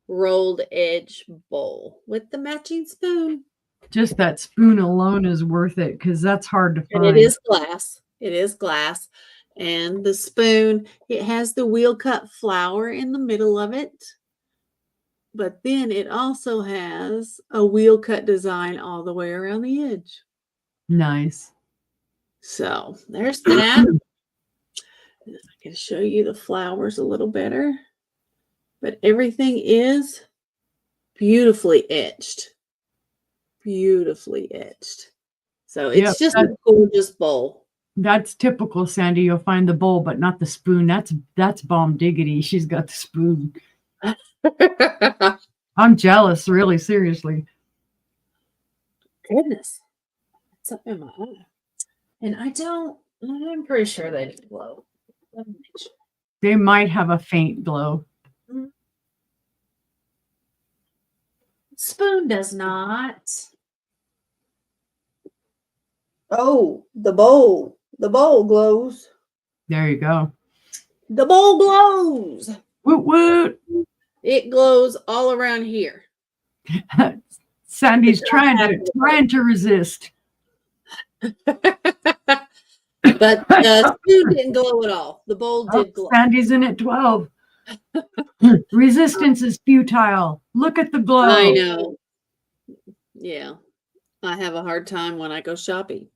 rolled edge bowl with the matching spoon. Just that spoon alone is worth it because that's hard to And find. it is glass. It is glass. And the spoon, it has the wheel cut flower in the middle of it. But then it also has a wheel cut design all the way around the edge. Nice. So there's that. I can show you the flowers a little better. But everything is beautifully etched. Beautifully etched. So it's just a gorgeous bowl. That's typical Sandy. You'll find the bowl, but not the spoon. That's bomb diggity. She's got the spoon. I'm jealous, really, seriously. Goodness. It's up in my eye. And I'm pretty sure they didn't glow. Let me make sure. They might have a faint glow. Spoon does not. Oh, the bowl. The bowl glows. There you go. The bowl glows. Woot woot. It glows all around here. Sandy's trying to resist. But the spoon didn't glow at all. The bowl did glow. Sandy's in at 12. Resistance is futile. Look at the glow. I know. Yeah. I have a hard time when I go shopping.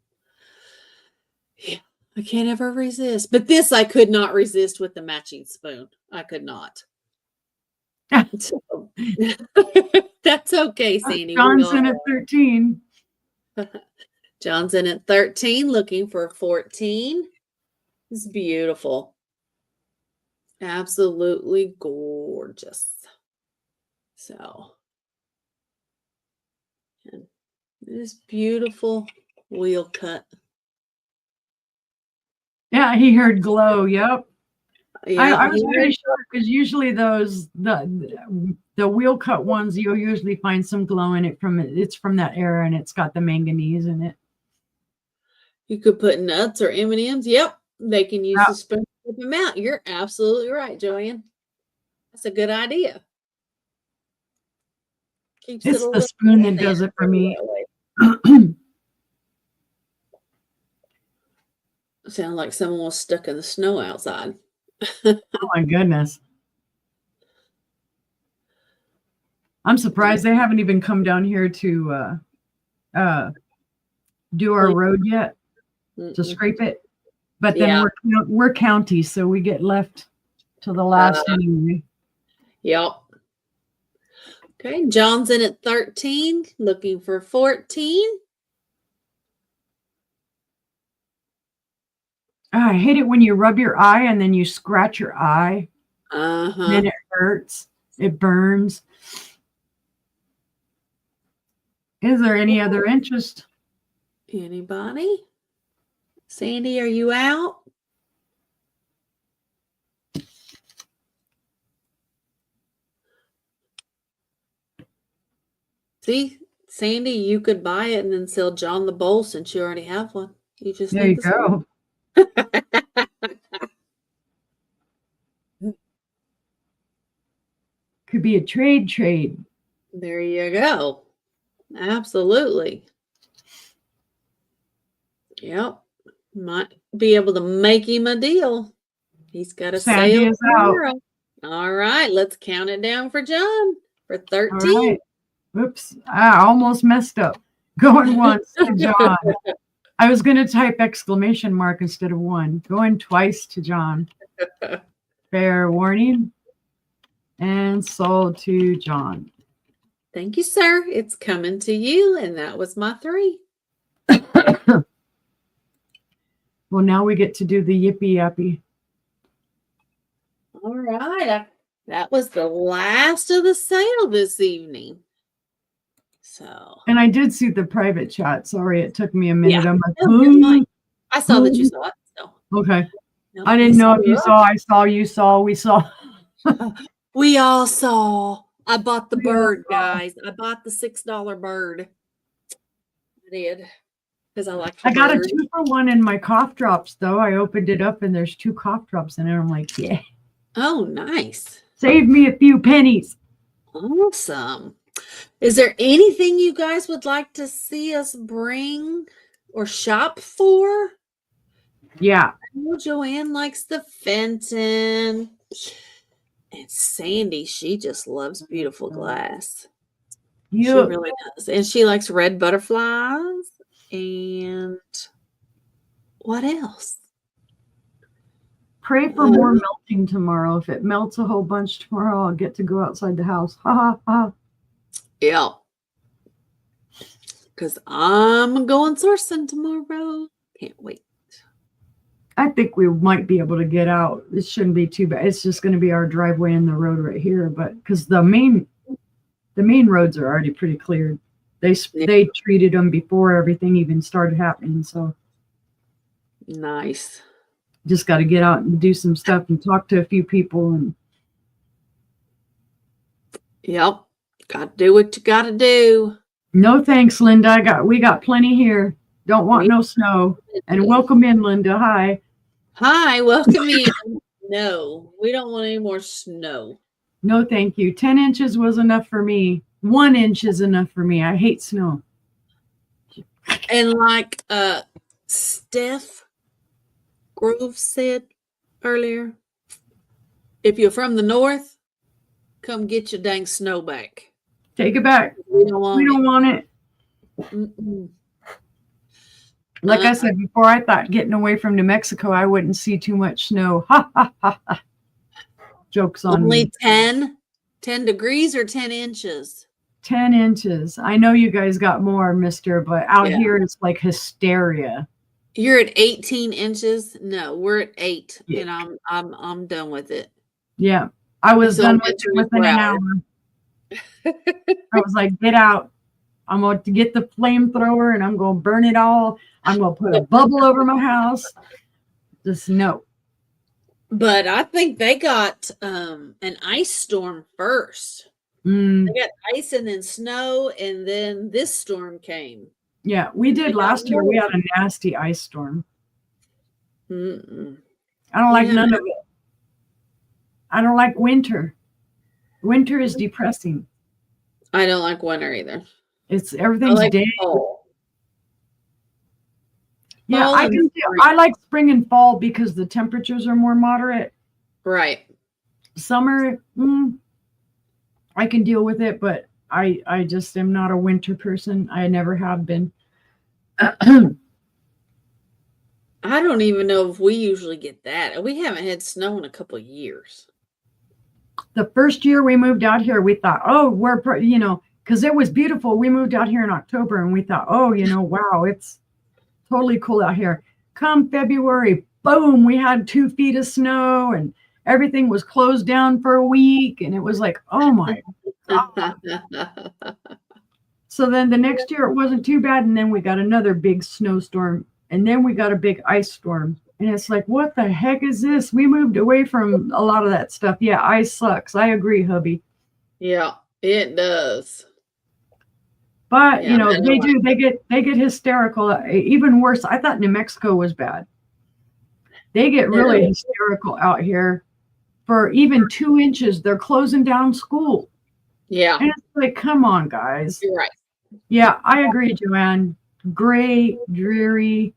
Yeah. I can't ever resist. But this I could not resist with the matching spoon. I could not. So, that's okay, Sandy. John's in at 13. John's in at 13, looking for 14. It's beautiful. Absolutely gorgeous. So, and this beautiful wheel cut. Yeah, he heard glow. Yep. Yeah, I was pretty sure because usually those the wheel cut ones you'll usually find some glow in it it's from that era and it's got the manganese in it. You could put nuts or M&Ms. Yep, they can use the spoon to flip them out. You're absolutely right, Joanne. That's a good idea. Keeps It's it the spoon that does it for me. Sound like someone was stuck in the snow outside. Oh my goodness. I'm surprised they haven't even come down here to do our road yet, to scrape it. But then we're county, so we get left to the last anyway. Yep. Okay, John's in at 13, looking for 14. I hate it when you rub your eye and then you scratch your eye. Then it hurts. It burns. Is there any other interest? Anybody? Sandy, are you out? See, Sandy, you could buy it and then sell John the bowl since you already have one. You just there you go. Could be a trade. There you go. Absolutely. Yep. Might be able to make him a deal. He's got a sale tomorrow. All right, let's count it down for John for 13. Right. Oops, I almost messed up. Going once to John. I was going to type exclamation mark instead of one. Going twice to John. Fair warning. And sold to John. Thank you, sir. It's coming to you. And that was my 3. Well, now we get to do the yippee yappy. All right. That was the last of the sale this evening. So. And I did see the private chat. Sorry, it took me a minute. Yeah. I'm like, I saw that you saw it. So. Okay. No, I didn't know if you saw. I saw. You saw. We saw. We all saw. I bought the bird, guys. I bought the $6 bird. I did. Because I like. I got a 2-for-1 in my cough drops, though. I opened it up and there's 2 cough drops in it. I'm like, yeah. Oh, nice. Save me a few pennies. Awesome. Is there anything you guys would like to see us bring or shop for? Yeah. Oh, Joanne likes the Fenton. And Sandy, she just loves beautiful glass. She really does. And she likes red butterflies. And what else? Pray for more melting tomorrow. If it melts a whole bunch tomorrow, I'll get to go outside the house. Ha ha ha. Yeah. Because I'm going sourcing tomorrow. Can't wait. I think we might be able to get out. It shouldn't be too bad. It's just going to be our driveway and the road right here. But because the main roads are already pretty cleared. They treated them before everything even started happening. So nice. Just got to get out and do some stuff and talk to a few people. And yep. Got to do what you got to do. No thanks, Linda. We got plenty here. Don't want no snow. And welcome in, Linda. Hi. Hi, welcome in. No, we don't want any more snow. No, thank you. 10 inches was enough for me. 1 inch is enough for me. I hate snow. And like Steph Grove said earlier, if you're from the north, come get your dang snow back. Take it back. We don't want it. Mm-mm. Like I said before, I thought getting away from New Mexico, I wouldn't see too much snow. Ha, ha, ha, ha. Joke's on me. Only 10 degrees or 10 inches? 10 inches. I know you guys got more, mister, but out here it's like hysteria. You're at 18 inches? No, we're at 8, and I'm done with it. Yeah. I was done with it within an hour. I was like, get out. I'm going to get the flamethrower and I'm going to burn it all. I'm going to put a bubble over my house. Just no. But I think they got an ice storm first. They got ice and then snow, and then this storm came. Yeah, we did last year. We had a nasty ice storm. Mm-mm. I don't like none of it. I don't like winter. Winter is depressing. I don't like winter either. Everything's dead. Yeah, I like spring and fall because the temperatures are more moderate. Right. Summer, I can deal with it, but I just am not a winter person. I never have been. I don't even know if we usually get that. We haven't had snow in a couple of years. The first year we moved out here, we thought, oh, because it was beautiful. We moved out here in October and we thought, oh, wow, it's totally cool out here. Come February, boom, we had 2 feet of snow and everything was closed down for a week. And it was like, oh my God. So then the next year it wasn't too bad. And then we got another big snowstorm. And then we got a big ice storm. And it's like, what the heck is this? We moved away from a lot of that stuff. Yeah, ice sucks. I agree, hubby. Yeah, it does. But they do. They get hysterical. Even worse, I thought New Mexico was bad. They get really hysterical out here. For even 2 inches, they're closing down school. Yeah, and it's like, come on, guys. You're right. Yeah, I agree, Joanne. Gray, dreary.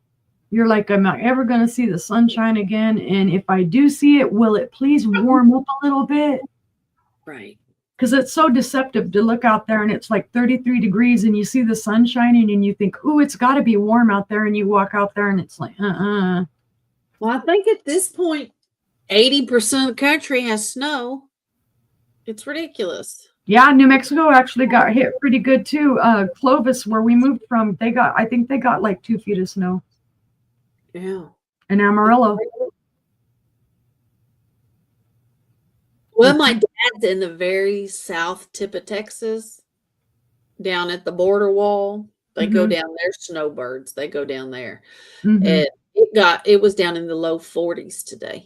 You're like, I'm not ever going to see the sunshine again. And if I do see it, will it please warm up a little bit? Right. Because it's so deceptive to look out there and it's like 33 degrees and you see the sun shining and you think, oh, it's got to be warm out there. And you walk out there and it's like, Well, I think at this point, 80% of the country has snow. It's ridiculous. Yeah, New Mexico actually got hit pretty good too. Clovis, where we moved from, I think they got like 2 feet of snow. Yeah. In Amarillo. Well, my dad's in the very south tip of Texas, down at the border wall. They go down there, snowbirds. They go down there. And it was down in the low 40s today.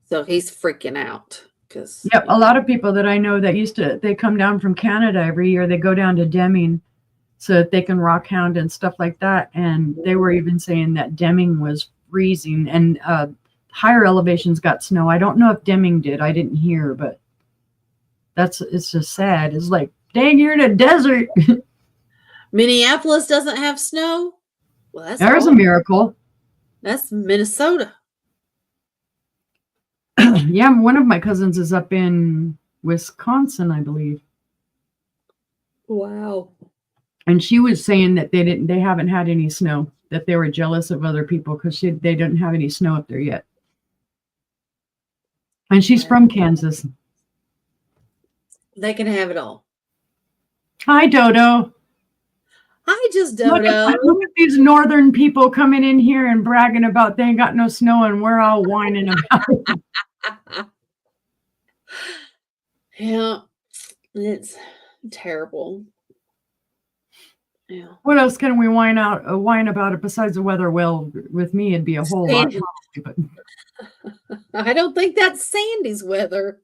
So he's freaking out. Yep, a lot of people that I know that they come down from Canada every year. They go down to Deming so that they can rock hound and stuff like that. And they were even saying that Deming was freezing and higher elevations got snow. I don't know if Deming did. I didn't hear, but it's just sad. It's like Dang, you're in a desert. Minneapolis doesn't have snow. Well, that's There's a odd. miracle. That's Minnesota. Yeah, one of my cousins is up in Wisconsin, I believe. Wow. And she was saying that they haven't had any snow, that they were jealous of other people because they didn't have any snow up there yet. And she's from Kansas. They can have it all. Hi, Dodo. Hi, just Look Dodo. at these northern people coming in here and bragging about they ain't got no snow and we're all whining about it. Yeah, it's terrible. Yeah. What else can we whine about it besides the weather? Well, with me, it'd be a whole lot. Probably, but I don't think that's Sandy's weather.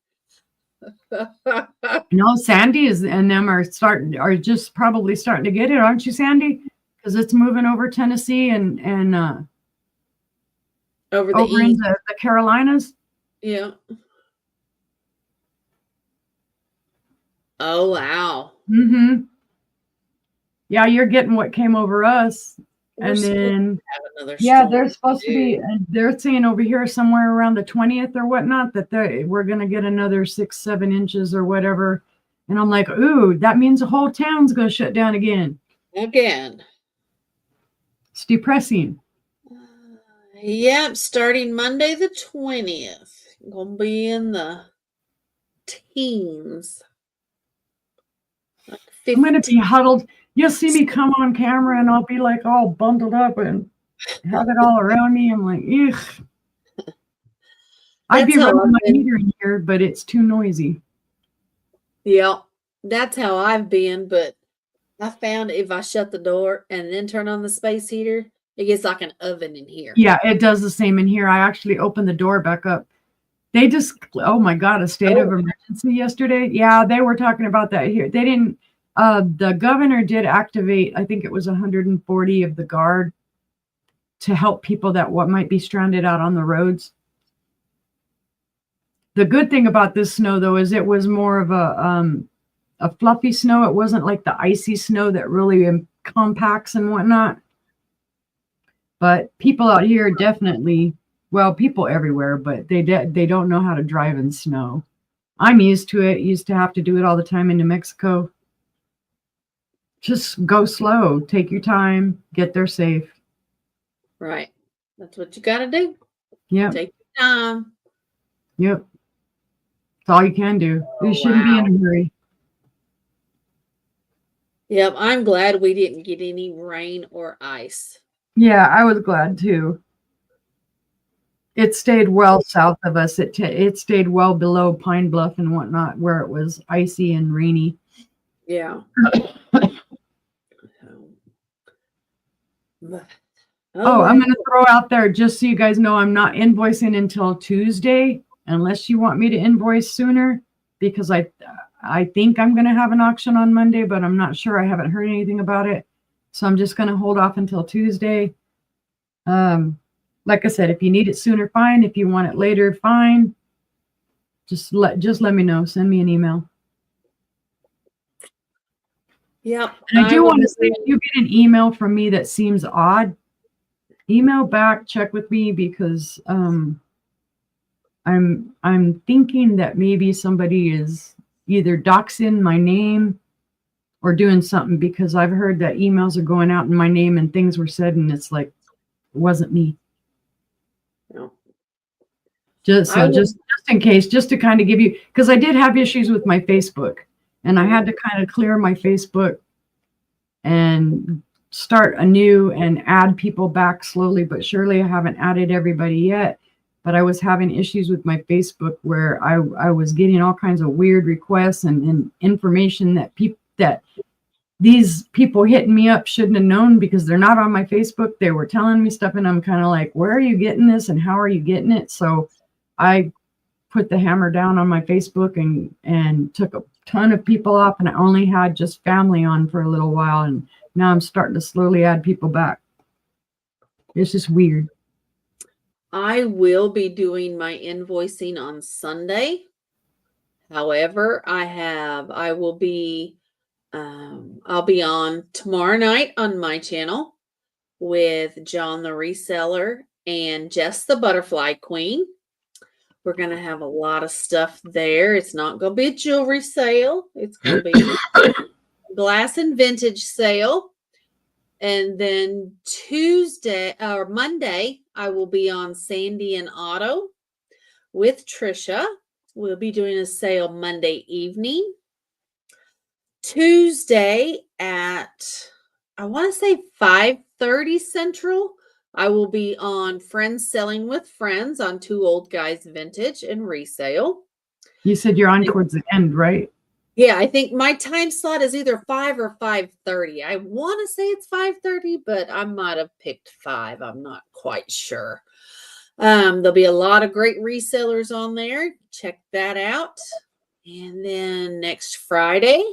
no, Sandy and them are just probably starting to get it, aren't you, Sandy? Because it's moving over Tennessee and over into the Carolinas. Yeah. Oh wow. Mm-hmm. Yeah, you're getting what came over us. And then they're supposed to be, they're saying over here somewhere around the 20th or whatnot that we're going to get another 6-7 inches or whatever. And I'm like, ooh, that means the whole town's going to shut down again. It's depressing. Yep, starting Monday the 20th. Gonna be in the teens. Like I'm going to be huddled. You'll see me come on camera and I'll be like all bundled up and have it all around me. I'm like, ugh. I'd be running my heater in here, but it's too noisy. Yeah, that's how I've been. But I found if I shut the door and then turn on the space heater, it gets like an oven in here. Yeah, it does the same in here. I actually opened the door back up. They just, oh my God, a state of emergency yesterday. Yeah, they were talking about that here. They didn't. The governor did activate, I think it was 140 of the guard to help people that might be stranded out on the roads. The good thing about this snow, though, is it was more of a fluffy snow. It wasn't like the icy snow that really compacts and whatnot. But people out here definitely, well, people everywhere, but they don't know how to drive in snow. I'm used to it. Used to have to do it all the time in New Mexico. Just go slow. Take your time. Get there safe. Right. That's what you got to do. Yep. Take your time. Yep. That's all you can do. You shouldn't be in a hurry. Yep. I'm glad we didn't get any rain or ice. Yeah, I was glad too. It stayed well south of us. It stayed well below Pine Bluff and whatnot, where it was icy and rainy. Yeah. Oh, I'm going to throw out there, just so you guys know, I'm not invoicing until Tuesday, unless you want me to invoice sooner, because I think I'm going to have an auction on Monday, but I'm not sure. I haven't heard anything about it. So I'm just going to hold off until Tuesday. Like I said, if you need it sooner, fine. If you want it later, fine. Just let me know. Send me an email. Yep. And I do want to say, if you get an email from me that seems odd, email back, check with me, because I'm thinking that maybe somebody is either doxing my name or doing something, because I've heard that emails are going out in my name and things were said and it's like, it wasn't me. No. Just in case, just to kind of give you, because I did have issues with my Facebook, and I had to kind of clear my Facebook and start anew and add people back slowly but surely. I haven't added everybody yet, but I was having issues with my Facebook where I was getting all kinds of weird requests and information that these people hitting me up shouldn't have known, because they're not on my Facebook. They were telling me stuff and I'm kind of like, where are you getting this and how are you getting it? So I put the hammer down on my Facebook and took a ton of people off, and I only had just family on for a little while, and now I'm starting to slowly add people back. It's just weird. I will be doing my invoicing on Sunday. However, I will be I'll be on tomorrow night on my channel with John the Reseller and Jess the Butterfly Queen. We're going to have a lot of stuff there. It's not going to be a jewelry sale. It's going to be a glass and vintage sale. And then Monday, I will be on Sandy and Otto with Trisha. We'll be doing a sale Monday evening. Tuesday at, I want to say 5:30 Central, I will be on Friends Selling with Friends on Two Old Guys Vintage and Resale. You said you're on towards the end, right? Yeah, I think my time slot is either 5 or 5:30. I want to say it's 5:30, but I might have picked 5. I'm not quite sure. There'll be a lot of great resellers on there. Check that out. And then next Friday,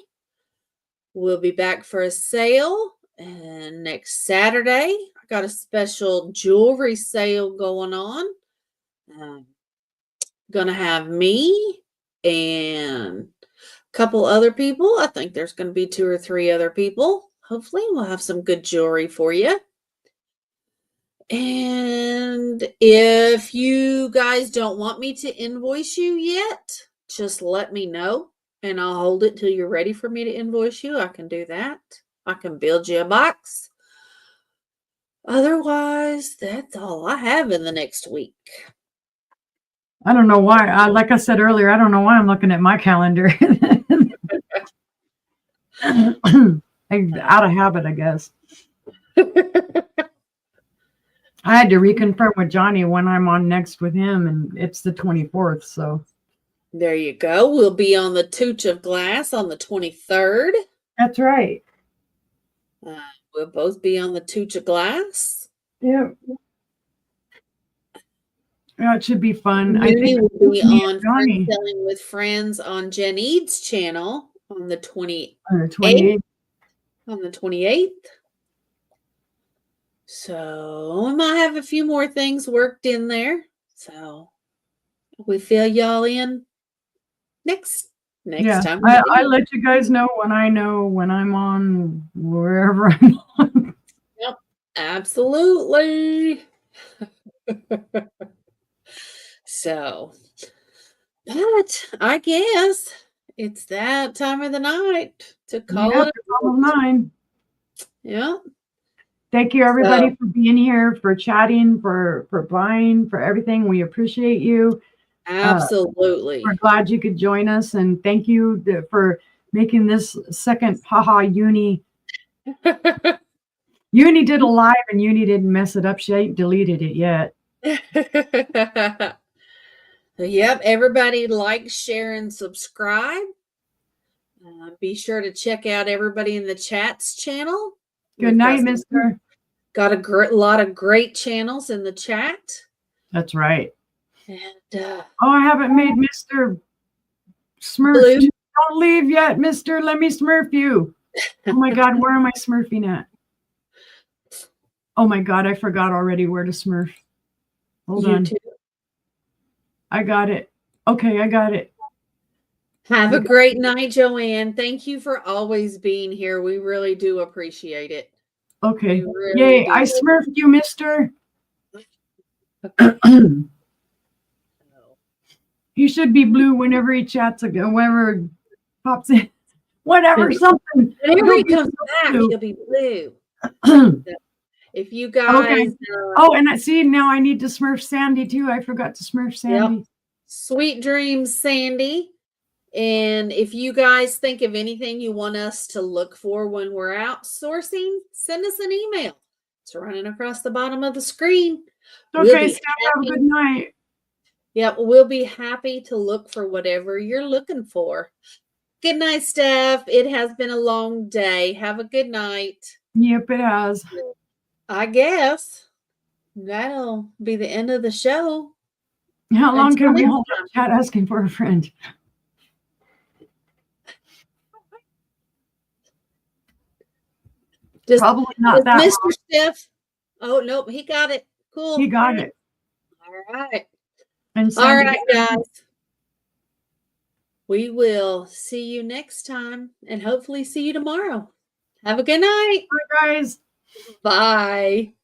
we'll be back for a sale. And next Saturday, I got a special jewelry sale going on. Gonna have me and a couple other people. I think there's going to be 2 or 3 other people. Hopefully, we'll have some good jewelry for you. And if you guys don't want me to invoice you yet, just let me know and I'll hold it till you're ready for me to invoice you. I can do that. I can build you a box. Otherwise, that's all I have in the next week. I don't know why. Like I said earlier, I don't know why I'm looking at my calendar. Out of habit, I guess. I had to reconfirm with Johnny when I'm on next with him, and it's the 24th. So there you go. We'll be on the Touch of Glass on the 23rd. That's right. We'll both be on the Touch of Glass. Yeah. Yeah, it should be fun. I think we'll be on Johnny. Selling with Friends on Jen Eads' channel on the 28th. On the 28th. So we might have a few more things worked in there. So we fill y'all in next time. I let you guys know when I'm on wherever I'm on. Yep, absolutely. So, but I guess it's that time of the night to call it. Call 9. Yeah. Thank you, everybody, for being here, for chatting, for buying, for everything. We appreciate you. Absolutely. We're glad you could join us, and thank you for making this second Uni. Uni did a live, and Uni didn't mess it up. She ain't deleted it yet. Yep. Everybody like, share, and subscribe. Be sure to check out everybody in the chat's channel. Good night, mister. Got a lot of great channels in the chat. That's right. And I haven't made Mr. Smurf. Blue. Don't leave yet, mister. Let me smurf you. Oh my God, where am I smurfing at? Oh my God, I forgot already where to smurf. Hold on. I got it. Okay, I got it. Have a great night, Joanne. Thank you for always being here. We really do appreciate it. Okay. Really Yay, I smurfed you, mister. He should be blue whenever he chats again, whenever pops in. Whatever, something. Whenever he comes back, he'll be blue. If you guys... Okay. And I see, now I need to smurf Sandy, too. I forgot to smurf Sandy. Yep. Sweet dreams, Sandy. And if you guys think of anything you want us to look for when we're outsourcing, send us an email. It's running across the bottom of the screen. Okay, Steph, have a good night. Yep, we'll be happy to look for whatever you're looking for. Good night, Steph. It has been a long day. Have a good night. Yep, it has. I guess that'll be the end of the show. How long can we hold up chat asking for a friend? Probably not that Mr. Steph. Oh, nope, he got it. Cool. He got it. All right. And all right, guys. We will see you next time and hopefully see you tomorrow. Have a good night. Bye, guys. Bye.